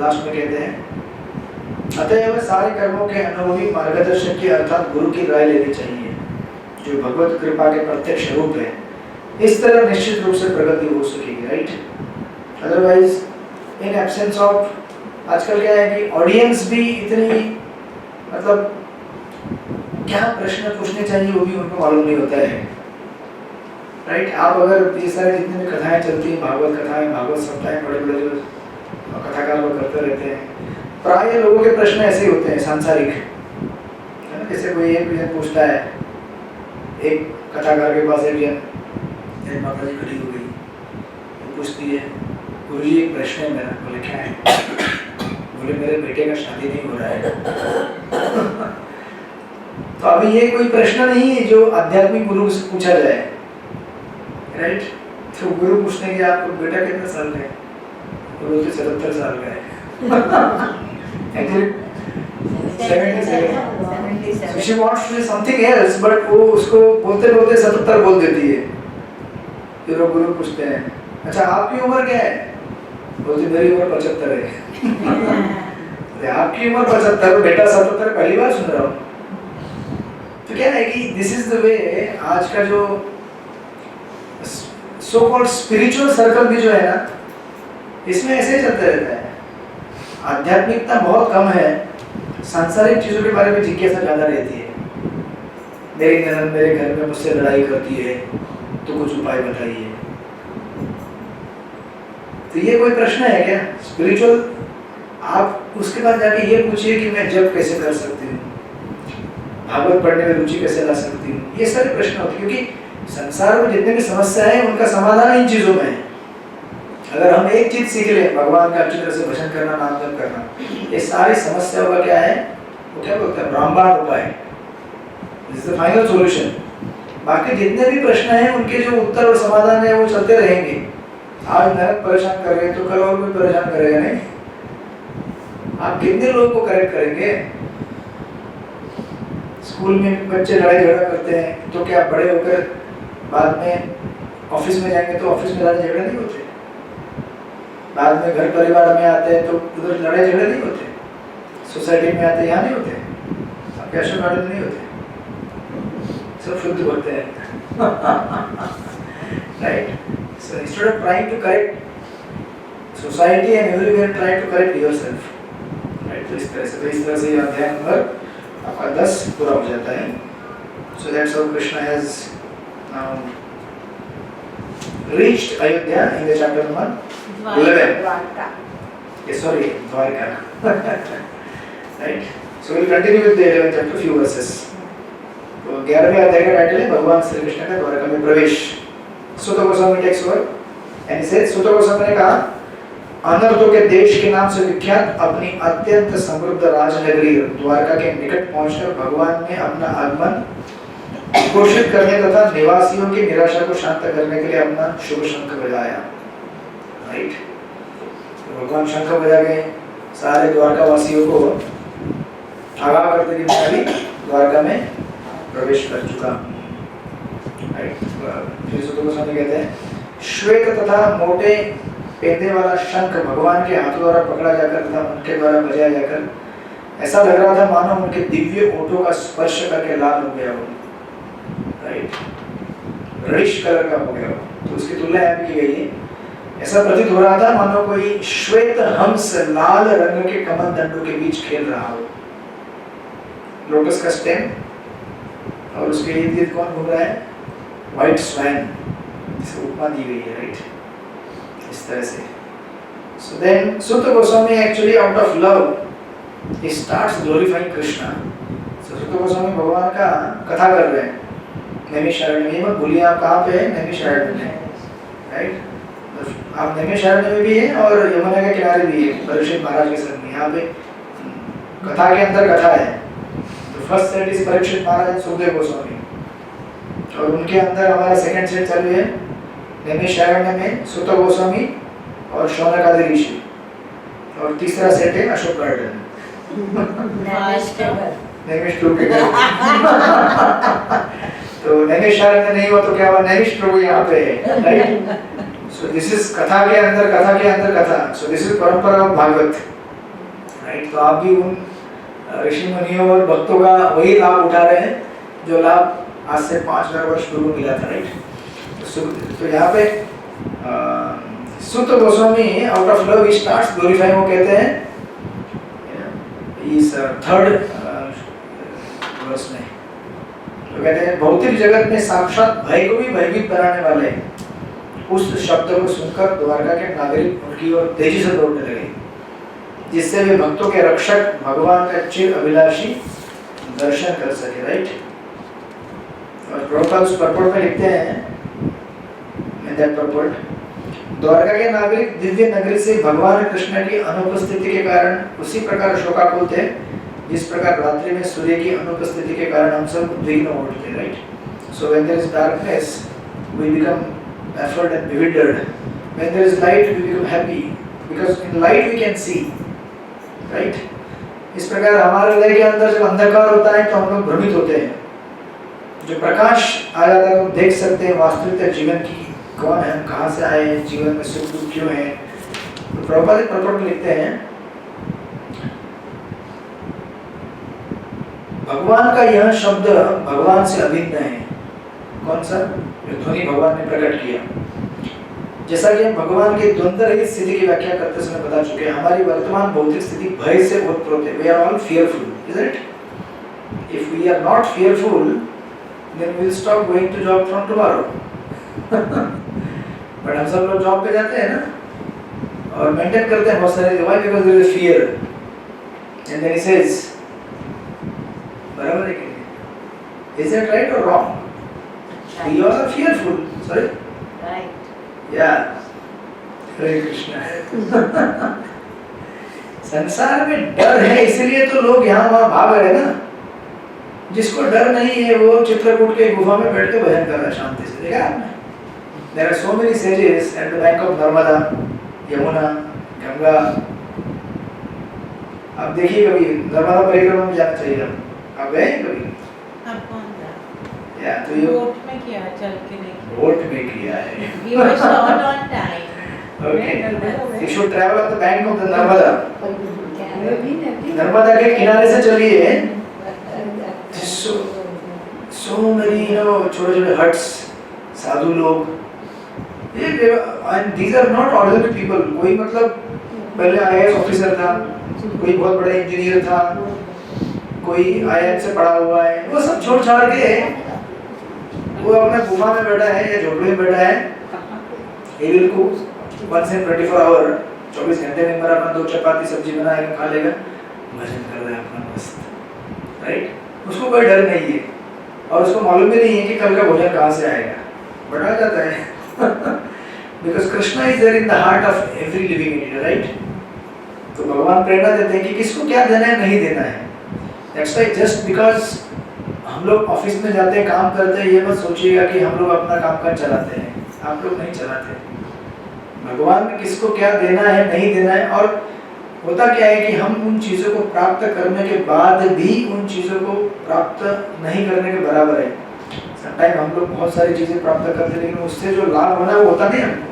लास्ट में कहते हैं, अतएव सारे कर्मों के अनुभवी मार्गदर्शक की अर्थात गुरु की राय लेनी चाहिए, जो भगवत कृपा के प्रत्यक्ष रूप है। इस तरह निश्चित रूप से प्रगति हो सकेगी, right? Otherwise in absence of, आजकल क्या है कि ऑडियंस भी इतनी, मतलब क्या प्रश्न पूछने चाहिए वो भी उनको मालूम नहीं होता है, राइट? आप अगर ये सारे जितने भी कथाएं चलती हैं, भागवत कथाएं, भागवत सप्ताहें, बड़े बड़े जो कथाकार लोग करते रहते हैं, प्राय लोगों के प्रश्न ऐसे ही होते हैं सांसारिक, है ना? जैसे कोई एक जन पूछता है, एक कथाकार के पास एक माता जी खड़ी हो गई, वो पूछती है, गुरुजी एक प्रश्न है मेरा। बोले क्या है? बोले मेरे बेटे का शादी नहीं हो रहा है। तो अभी ये कोई प्रश्न नहीं है जो आध्यात्मिक गुरु से पूछा जाए, राइट? तो गुरु पूछने के आपको बेटा कितने साल का है? तो बोलते 77 साल का है। Actually 77. So she wants to say something else, but वो उसको बोलते बोलते 77 बोल देती है। फिर वो गुरु पूछते हैं, अच्छा आपकी उम्र क्या है? बोलती मेरी उम्र 75 है। आपकी उम्र 75, बेटा 77, पहली बार सुन रहा हूँ। तो क्या है कि दिस इज द वे, आज का जो सो कॉल्ड स्पिरिचुअल सर्कल भी जो है ना, इसमें ऐसे ही चलते रहता है। आध्यात्मिकता बहुत कम है, सांसारिक चीजों के बारे में जिज्ञासा ज्यादा रहती है। मेरी ननद मेरे घर में मुझसे लड़ाई करती है, तो कुछ उपाय बताइए। तो ये कोई प्रश्न है क्या स्पिरिचुअल? आप उसके बाद जाके ये पूछिए कि मैं जप कैसे कर सकती हूँ, भागवत पढ़ने में रुचि कैसे ला सकती हूँ। ये सारे प्रश्न होते हैं, क्योंकि संसार में जितने भी समस्या है उनका समाधान इन चीजों में है। अगर हम एक चीज सीख लें, भगवान का अच्छी तरह से भजन करना, नाम जप करना, ये सारी समस्याओं का क्या है, वो क्या बोलते हैं, ब्रह्मांड उपाय, this is the final solution. बाकी जितने भी प्रश्न हैं उनके जो उत्तर और समाधान है वो चलते रहेंगे। आज नरक परेशान कर रहे हैं तो कल और कोई परेशान करेगा नहीं। आप कितने लोगों को करेक्ट करेंगे? स्कूल में बच्चे लड़ाई झगड़ा करते हैं, तो क्या बड़े होकर बाद में ऑफिस में जाएंगे तो ऑफिस में लड़ाई झगड़ा नहीं होते? बाद में घर परिवार में आते हैं तो उधर लड़ाई झगड़े नहीं होते? सोसाइटी में आते यहाँ नहीं होते? आपके अशोक गार्डन नहीं होते? सब शुद्ध होते हैं। Right? So instead of trying to correct society and everywhere, try to correct yourself. Right? तो इस तरह से ये अध्याय नंबर आपका 10 पूरा हो जाता है। So that's how Krishna has now reached Ayodhya in the chapter number 11. Dwarka. Yes, sorry, Dwarka. Right? So we'll continue with the 11th chapter, few verses. तो 11वें अध्याय का टाइटल है भगवान श्री कृष्ण का द्वारका में प्रवेश। सुत गोस्वामी टेक्स्ट वर्ड एंड से सुत गोस्वामी ने कहा, अनर्थों के देश के नाम से विख्यात अपनी अत्यंत समृद्ध राजनगरी द्वारका के निकट पहुंचकर भगवान ने अपना आगमन घोषित करने तथा निवासियों की निराशा को शांत करने के लिए अपना शुभ शंख बजाया। राइट? तो भगवान शंख बजा के सारे द्वारका वासियों को आगाह करते कि मैं अभी द्वारका में प्रवेश कर चुका। राइट? फिर सुत गोस्वामी कहते हैं, श्वेत तथा मोटे पेंदे वाला शंख भगवान के हाथों द्वारा पकड़ा जाकर तथा उनके द्वारा बजाया जाकर ऐसा लग रहा था मानो उनके दिव्य ओठों का स्पर्श करके लाल हो गया हो। राइट? रेडिश कलर का हो गया हो। तो उसकी तुलना यहाँ की गई है, ऐसा प्रतीत हो रहा था मानो कोई श्वेत हंस लाल रंग के कमल दंडों के बीच खेल रहा हो। लोटस का स्टेम और उसके इर्द गिर्द कौन घूम रहा है? व्हाइट स्वैन, जिसे उपमा दी गई है। राइट? इस तरह से। So then Suta Goswami actually out of love he starts glorifying Krishna. So Suta Goswami भगवान का कथा कर रहे हैं नैमिषारण्य में। ये मत भूलिए आप कहाँ पे है, नैमिषारण्य में। राइट? आप नैमिषारण्य में भी है और यमुना के किनारे भी है, परीक्षित महाराज के संग में। यहाँ पे कथा के अंदर कथा है। तो first set is Parikshit Maharaj and Sukhdev Goswami, और उनके अंदर हमारा सेकंड सेट चालू है नैमिषारण्य में सुत गोस्वामी और शौनक आदि ऋषि, और तीसरा सेट है अशोक गार्डन। नैमिष प्रभु के घर। तो नैमिषारण्य नहीं हो तो क्या हुआ, नैमिष प्रभु यहाँ पे है। राइट? सो दिस इज कथा के अंदर कथा के अंदर कथा। सो दिस इज परंपरा ऑफ भागवत। राइट? तो आप भी उन ऋषि मुनियों और भक्तों का वही लाभ उठा रहे हैं जो लाभ आज से 5000 वर्ष पूर्व मिला था। राइट? तो यहाँ पे सुत Goswami out of love he starts glorifying, वो कहते हैं इस थर्ड वर्स में, तो कहते हैं भौतिक जगत में साक्षात भय को भी भयभीत बनाने वाले उस शब्द को सुनकर द्वारका के नागरिक उनकी ओर तेजी से दौड़ने लगे, जिससे वे भक्तों के रक्षक भगवान का चिर अभिलाषी दर्शन कर सके। राइट? और प्रभुपाद उस परपट में लिखते हैं, द्वारका के नागरिक दिव्य नगरी से भगवान कृष्ण की अनुपस्थिति के कारण उसी प्रकार शोकाकुल थे जिस प्रकार रात्रि में सूर्य की अनुपस्थिति के कारण हम सब उद्विग्न हो उठते। Right? So when there is darkness we become baffled and bewildered. When there is light we become happy because in light we can see. Right? इस प्रकार हमारे हृदय के अंदर जब अंधकार होता है तो हम लोग भ्रमित होते हैं, जो प्रकाश आ जाता है तो देख सकते हैं वास्तविकता जीवन की, कौन है, हम कहाँ से आए हैं, जीवन में सुख दुख क्यों है। तो प्रभुपाद प्रपट में लिखते हैं, भगवान का यह शब्द भगवान से अभिन्न है। कौन सा? जो ध्वनि भगवान ने प्रकट किया, जैसा कि हम भगवान के द्वंद्व रहित स्थिति की व्याख्या करते समय बता चुके हैं, हमारी वर्तमान भौतिक स्थिति भय से ओतप्रोत है। We are all fearful, isn't it? If we are not fearful, then we'll stop going to job from tomorrow. But हम सब लोग जॉब पे जाते हैं ना और मेंटेन करते हैं बहुत सारे, why? Because there is fear. And then he says, बराबर है कि नहीं? Is that right or wrong? We are fearful. Sorry? Right. Yeah. हरे कृष्णा। संसार में डर है इसलिए तो लोग यहाँ वहाँ भाग रहे हैं ना। जिसको डर नहीं है वो चित्रकूट के गुफा में बैठ के भजन कर रहा है शांति से। देखा आपने? There are so many sages at the bank of Narmada, Yamuna, Ganga. अब देखिए कभी नर्मदा परिक्रमा में जाना चाहिए आप गए कभी? अब कौन था? या तो ये वोट में किया, चल के नहीं। वोट में किया है। We were short on time. Okay. You should travel on the bank of the Narmada. Narmada Narmada के किनारे से चलिए। So many, छोटे-छोटे huts, साधु लोग। ये and these are not ordinary people. कोई मतलब पहले IAS ऑफिसर था, कोई बहुत बड़ा इंजीनियर था, कोई IIM से पढ़ा हुआ है, वो सब छोड़ छाड़ के वो अपने गुफा में बैठा है या झोपड़ी में बैठा है। He will cook once in 24 hours, 24 घंटे में मेरा अपना 2 चपाती सब्जी बनाएगा, खा लेगा, भजन कर रहा है अपना मस्त, राइट? उसको कोई डर नहीं है और उसको मालूम भी नहीं है कि कल का भोजन कहाँ से आएगा, बट आ जाता है। Because Krishna is there in the heart of every living entity, right? तो भगवान प्रेरणा देते हैं कि किसको क्या देना है, नहीं देना है। That's why just because हम लोग ऑफिस में जाते हैं, काम करते हैं, ये मत सोचिएगा कि हम लोग अपना काम काज चलाते हैं। आप लोग नहीं चलाते। भगवान ने किसको क्या देना है, नहीं देना है, और होता क्या है कि हम उन चीज़ों को प्राप्त करने के बाद भी उन चीज़ों को प्राप्त नहीं करने के बराबर है। समटाइम हम लोग बहुत सारी चीज़ें प्राप्त करते हैं लेकिन उससे जो लाभ होना है वो होता नहीं हमको,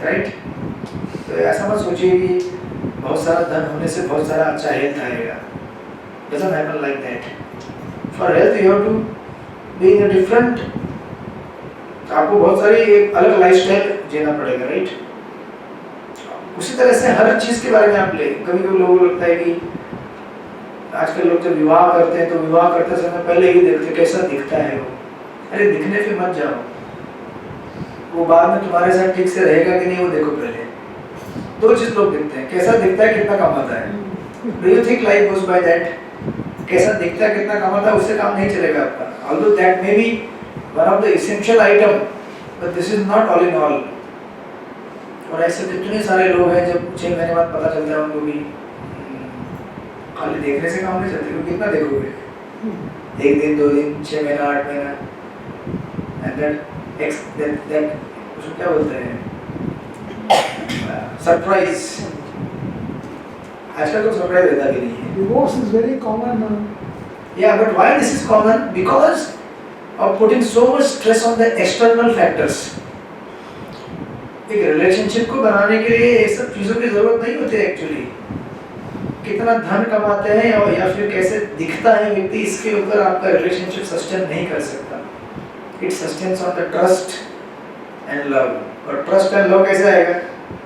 राइट? तो ऐसा मत सोचिए कि बहुत सारा धन होने से बहुत सारा अच्छा हेल्थ आएगा। Doesn't happen like that. For health you have to be in a different, आपको बहुत सारी एक अलग लाइफस्टाइल जीना पड़ेगा, राइट? उसी तरह से हर चीज़ के बारे में आप ले, कभी-कभी लोगों को लगता है कि आजकल लोग जब विवाह करते हैं तो विवाह करते समय पहले ही देखते कैसा दिखता है वो। अरे दिखने पे मत जाओ, वो बाद में तुम्हारे साथ ठीक से रहेगा कि नहीं वो देखो पहले। 2 चीज़ लोग देखते हैं, कैसा दिखता है, कितना कमाता है। Do you think life goes by that? कैसा दिखता है, कितना कमाता है, उससे काम नहीं चलेगा आपका। Although that may be one of the essential item, but this is not all in all. और ऐसे कितने सारे लोग हैं जब 6 महीने बाद पता चलता है उनको भी खाली देखने से काम नहीं चलता, क्योंकि कितना देखोगे, 1 दिन 2 दिन 6 महीना 8 महीना, and that उसको क्या बोलते हैं, सरप्राइज। आजकल तो सरप्राइज रहता भी नहीं है। Divorce is very common now. Yeah, but why this is common? Because of putting so much stress on the external factors. एक रिलेशनशिप को बनाने के लिए ये सब चीज़ों की ज़रूरत नहीं होती एक्चुअली। कितना धन कमाते हैं और या फिर कैसे दिखता है व्यक्ति, इसके ऊपर आपका रिलेशनशिप सस्टेन नहीं कर सकता। It sustains on the trust and love. और ट्रस्ट एंड लव कैसे आएगा?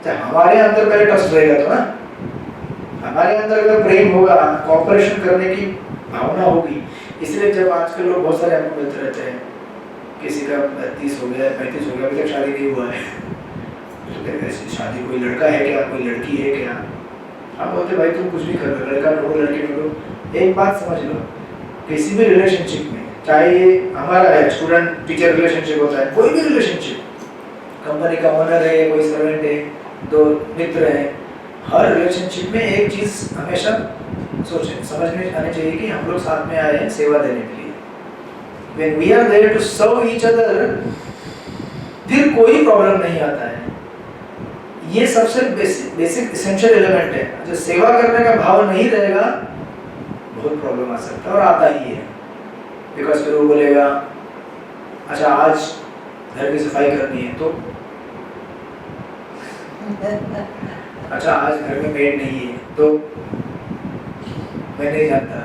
जब हमारे अंदर पहले ट्रस्ट रहेगा तो ना, हमारे अंदर अगर प्रेम होगा, कॉपरेशन करने की भावना होगी। इसलिए जब आजकल लोग बहुत सारे आपको मिलते रहते हैं, किसी का 30 हो गया 35 हो गया, अभी तक शादी नहीं हुआ है, शादी कोई लड़का है क्या, कोई लड़की है क्या? आप बोलते भाई तुम कुछ भी कर लो, लड़का ढूंढो लड़की ढूंढो। एक बात समझ लो, किसी भी रिलेशनशिप में, चाहे ये हमारा है स्टूडेंट टीचर रिलेशनशिप होता है, कोई भी रिलेशनशिप, कंपनी का ओनर है, कोई सर्वेंट है, 2 मित्र हैं, हर रिलेशनशिप में एक चीज़ हमेशा समझने आनी चाहिए कि हम लोग साथ में आए हैं सेवा देने के लिए। When we are there to serve each other, फिर कोई प्रॉब्लम नहीं आता है। ये सबसे बेसिक एसेंशियल एलिमेंट है। जो सेवा करने का भाव नहीं रहेगा, बहुत प्रॉब्लम आ सकता है और आता ही है। बिकॉज फिर वो बोलेगा अच्छा आज घर की सफाई करनी है तो अच्छा आज घर में मेड नहीं है तो मैं नहीं जानता,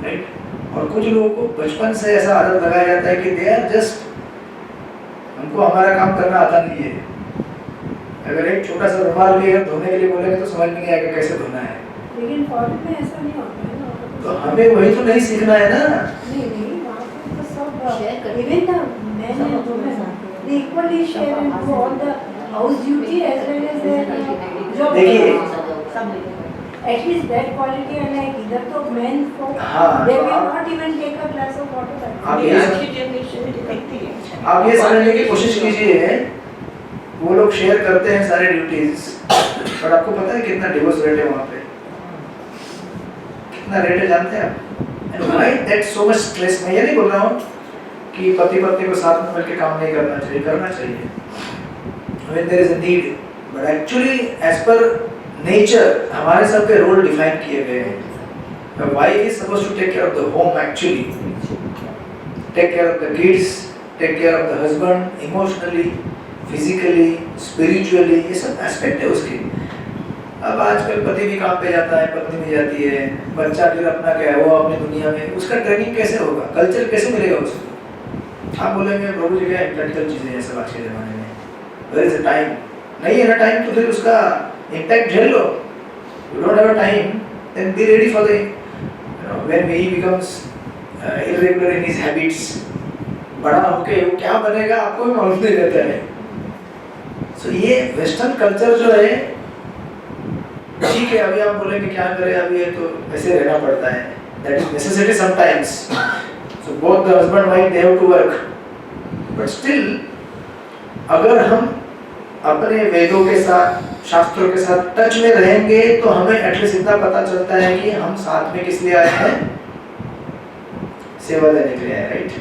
राइट? और कुछ लोगों को बचपन से ऐसा आदत लगाया जाता है कि दे आर जस्ट, हम उनको हमारा काम करना आता नहीं है। अगर एक छोटा सा रुमाल भी अगर धोने के लिए बोलेंगे तो समझ में नहीं आएगा कैसे धोना है। लेकिन फॉरेन में ऐसा नहीं होता है ना। तो हमें वही तो नहीं सीखना है ना। नहीं वहाँ पे तो सब Share करते even the man and women they equally share and do all the house duty as well as their job. देखिए, एटलीस्ट दैट क्वालिटी है ना। इधर तो मेन को हाँ, दे तो विल आप- not even take a glass of water. आप ये ये आज की जनरेशन में दिखती है। आप ये समझने की कोशिश कीजिए, वो लोग शेयर करते हैं सारे ड्यूटीज, पर आपको पता है कितना डिवोर्स रेट है वहाँ पे? कितना रेट है जानते हैं आप? And why that so much stress. मैं ये नहीं बोल रहा हूँ कि पति पत्नी को साथ में मिलकर काम नहीं करना चाहिए, करना चाहिए when there is a need, but actually as per nature हमारे सबके रोल डिफाइन किए गए हैं। The wife is supposed to take care of the home actually, take care of the kids, take care of the husband emotionally, physically, spiritually, ये सब aspect है उसके। अब आजकल पति भी काम पे जाता है, पत्नी भी जाती है, बच्चा फिर अपना क्या है वो अपनी दुनिया में, उसका ट्रेनिंग कैसे होगा, कल्चर कैसे मिलेगा उसको? आप बोलेंगे प्रभु जी क्या प्रैक्टिकल चीज़ें हैं सब आज के ज़माने में, वेयर इज द टाइम? नहीं है ना टाइम तो फिर उसका इम्पैक्ट झेल लो। You don't have a time, then be ready for the when he becomes irregular in his habits, बड़ा होके वो क्या बनेगा आपको भी मालूम नहीं रहता है। सो ये वेस्टर्न कल्चर जो है, ठीक है अभी आप बोलेंगे क्या करें, अभी ये तो ऐसे रहना पड़ता है, that is necessity sometimes. So both the husband wife they have to work, but still अगर हम अपने वेदों के साथ, शास्त्रों के साथ टच में रहेंगे तो हमें एटलीस्ट इतना पता चलता है कि हम साथ में किस लिए आए हैं, सेवा देने के लिए आए, राइट?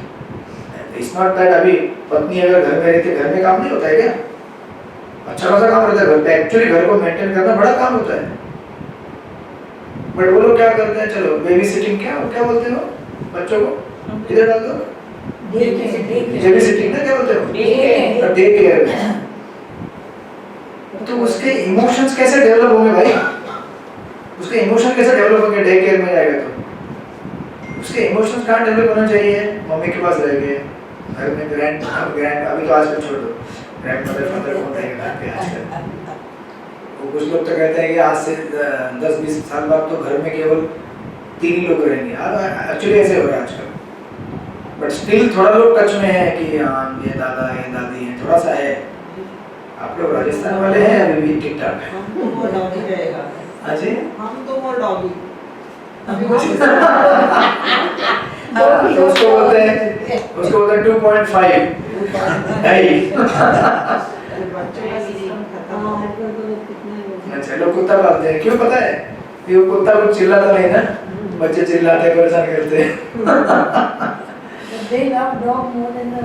इट्स नॉट दैट अभी पत्नी अगर घर में रहती, घर में काम नहीं होता है क्या? अच्छा खासा काम रहता है घर पे, एक्चुअली घर को मेंटेन करना बड़ा काम होता है। बट वो लोग क्या करते हैं, चलो बेबी सिटिंग, क्या बोलते हो बच्चों को, इधर डाल दो, बेबी सिटिंग ना क्या बोलते हो, डे केयर। तो उसके इमोशंस कैसे डेवलप होंगे भाई? उसके इमोशन कैसे डेवलप होंगे डे केयर में जाएगा तो? उसके इमोशंस कहाँ डेवलप होना चाहिए? मम्मी के पास रह गए, घर में ग्रैंड अभी तो आजकल छोड़ दो, ग्रैंडमदर फादर कौन रहेगा घर पे आजकल? वो कुछ लोग तो कहते हैं कि आज से 10-20 साल बाद तो घर में केवल 3 ही लोग रहेंगे। एक्चुअली ऐसे हो रहा है आजकल, बट स्टिल थोड़ा लोग टच में है कि हाँ ये दादा है दादी है, थोड़ा सा है। आप लोग राजस्थान वाले हैं अभी भी ठीक ठाक है? हम तो वो डॉगी रहेगा। हाँ जी, हम तो वो डॉगी। तो उसको बोलते हैं 2.5 अच्छा लोग कुत्ता पालते हैं, क्यों पता है? कि वो कुत्ता कुछ चिल्लाता नहीं ना, बच्चे चिल्लाते परेशान करते हैं। They love dog more than the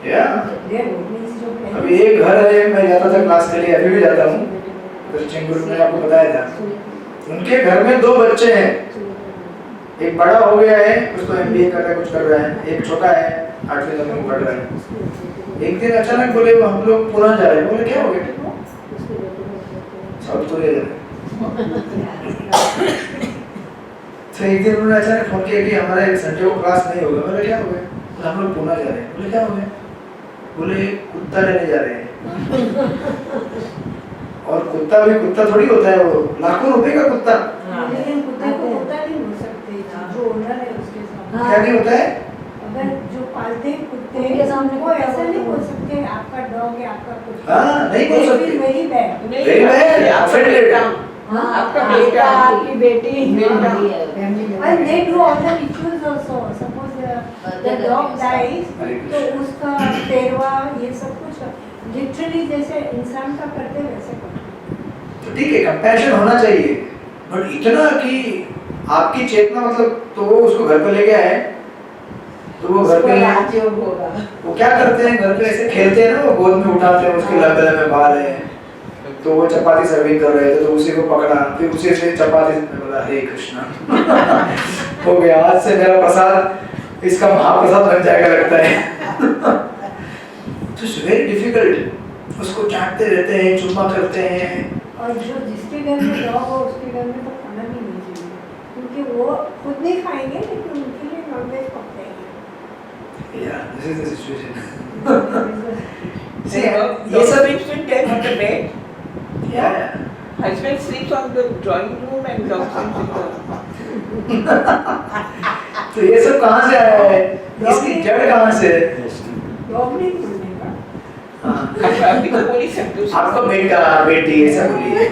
या their means जो parents- अभी एक घर है, मैं जाता था क्लास के लिए, अभी भी जाता हूँ, तो चिंगुर में आपको बताया था, उनके घर में 2 बच्चे हैं, एक बड़ा हो गया है, उसको MBA कर रहा है, कुछ कर रहा है, एक छोटा है 8वीं कक्षा में पढ़ रहा है। एक दिन अचानक बोले वो हम लोग पुणे जा रहे हैं, बोले क्या हो गया? साउथ कोरिया जा रहे हैं। तो एक दिन उन्होंने अचानक फोन किया कि हमारा एक संडे को क्लास नहीं होगा। बोले क्या हो गया? बोले हम लोग पुणे जा रहे हैं। बोले क्या हो गया? बोले कुत्ता लेने जा रहे हैं। और कुत्ता भी कुत्ता थोड़ी होता है, वो लाखों रुपए का कुत्ता। लेकिन कुत्ते को कुत्ता नहीं बोल सकते, जो ओनर है उसके सामने। क्या नहीं होता है? अगर जो पालते हैं कुत्ते उनके सामने वो ऐसा नहीं बोल सकते आपका डॉग है आपका कुत्ता। हाँ, नहीं बोल सकते। Very bad. Very bad, offended. आपका बेटा, आपकी बेटी बेटा। And they do all the rituals also. Suppose the dog dies, तो उसका पेरवा ये सब कुछ लिटरली जैसे इंसान का करते वैसे करते। तो ठीक है, कंपैशन होना चाहिए, बट इतना कि आपकी चेतना मतलब, तो वो उसको घर पे ले गया है, तो वो घर पे वो क्या करते हैं, घर पे ऐसे खेलते हैं ना, वो गोद में उठाते हैं, उसके लंबे लंबे बाल हैं, तो वो चपाती सर्विंग कर रहे थे, तो उसी को पकड़ा, फिर उसी से चपाती में बोला हरे कृष्णा हो गया, आज से मेरा प्रसाद इसका महाप्रसाद बन जाएगा लगता है। तो इट्स वेरी डिफिकल्ट, उसको चाटते रहते हैं, चुम्मा करते हैं। और जो जिसके घर में डॉग हो उसके घर में तो खाना भी नहीं चाहिए, क्योंकि वो खुद नहीं खाएंगे लेकिन उनके लिए नॉनवेज पकते हैं। Yeah, this is the situation. See, Dog ये सब sleeps with them on the bed. Yeah. Husband sleeps on the drawing room and dog sleeps in the. तो ये सब कहाँ से आया है? इसकी जड़ कहाँ से है? डॉग नहीं बोलने का। हाँ। अभी तो बोल ही सकते हो। आपका बेटा बेटी ऐसा बोलिए।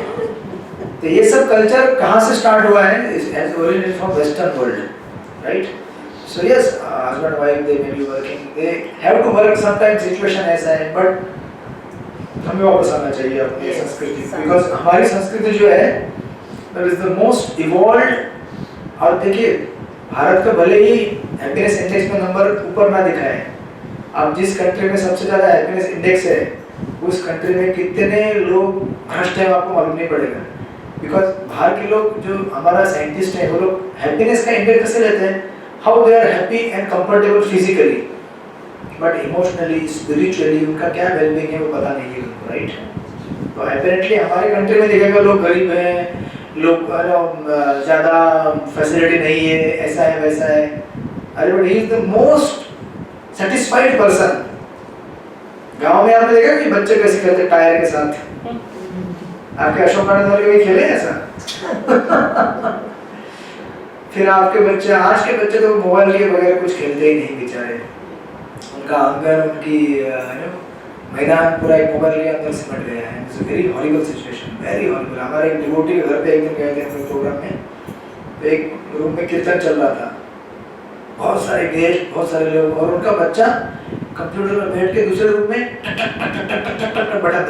तो ये सब कल्चर कहाँ से स्टार्ट हुआ है? Has originated from Western world, right? So yes, husband and wife they may be working, they have to work. Sometimes situation ऐसा है, but हमें वापस आना चाहिए अपनी Yes, संस्कृति, सही। because हमारी संस्कृति जो है, that is the most evolved। और देखिए भारत का भले ही हैप्पीनेस इंडेक्स में नंबर ऊपर ना दिखाए, आप जिस कंट्री में सबसे ज़्यादा हैप्पीनेस इंडेक्स है, उस कंट्री में कितने लोग भ्रष्ट हैं आपको मालूम नहीं पड़ेगा। बिकॉज बाहर के लोग जो हमारा साइंटिस्ट है वो लोग हैप्पीनेस का इंडेक्स कैसे लेते हैं? How they are happy and comfortable physically, but emotionally spiritually उनका क्या वेलबींग है वो पता नहीं है उनको, राइट? तो एपरेंटली हमारे कंट्री में देखेगा लोग गरीब हैं, लोग ज़्यादा फैसिलिटी नहीं है, ऐसा है वैसा है। अरे but he is the most satisfied person. गांव में आपने देखा कि बच्चे कैसे खेलते टायर के साथ? आपके अशोक आनंद वाले कभी खेले ऐसा? फिर आपके बच्चे, आज के बच्चे तो मोबाइल के बगैर कुछ खेलते ही नहीं बेचारे। उनका आंगन, उनकी मैदान पूरा एक मोबाइल के अंदर सिमट गया है। It's a very horrible situation, very horrible. हमारे एक डिवोटी के घर पे एक दिन गए थे अपने प्रोग्राम में, तो एक रूम में कीर्तन चल रहा था, बहुत सारे गेस्ट, बहुत सारे लोग, और उनका बच्चा कंप्यूटर में बैठ के दूसरे रूम में टक टक टक टक टक टक टक बटन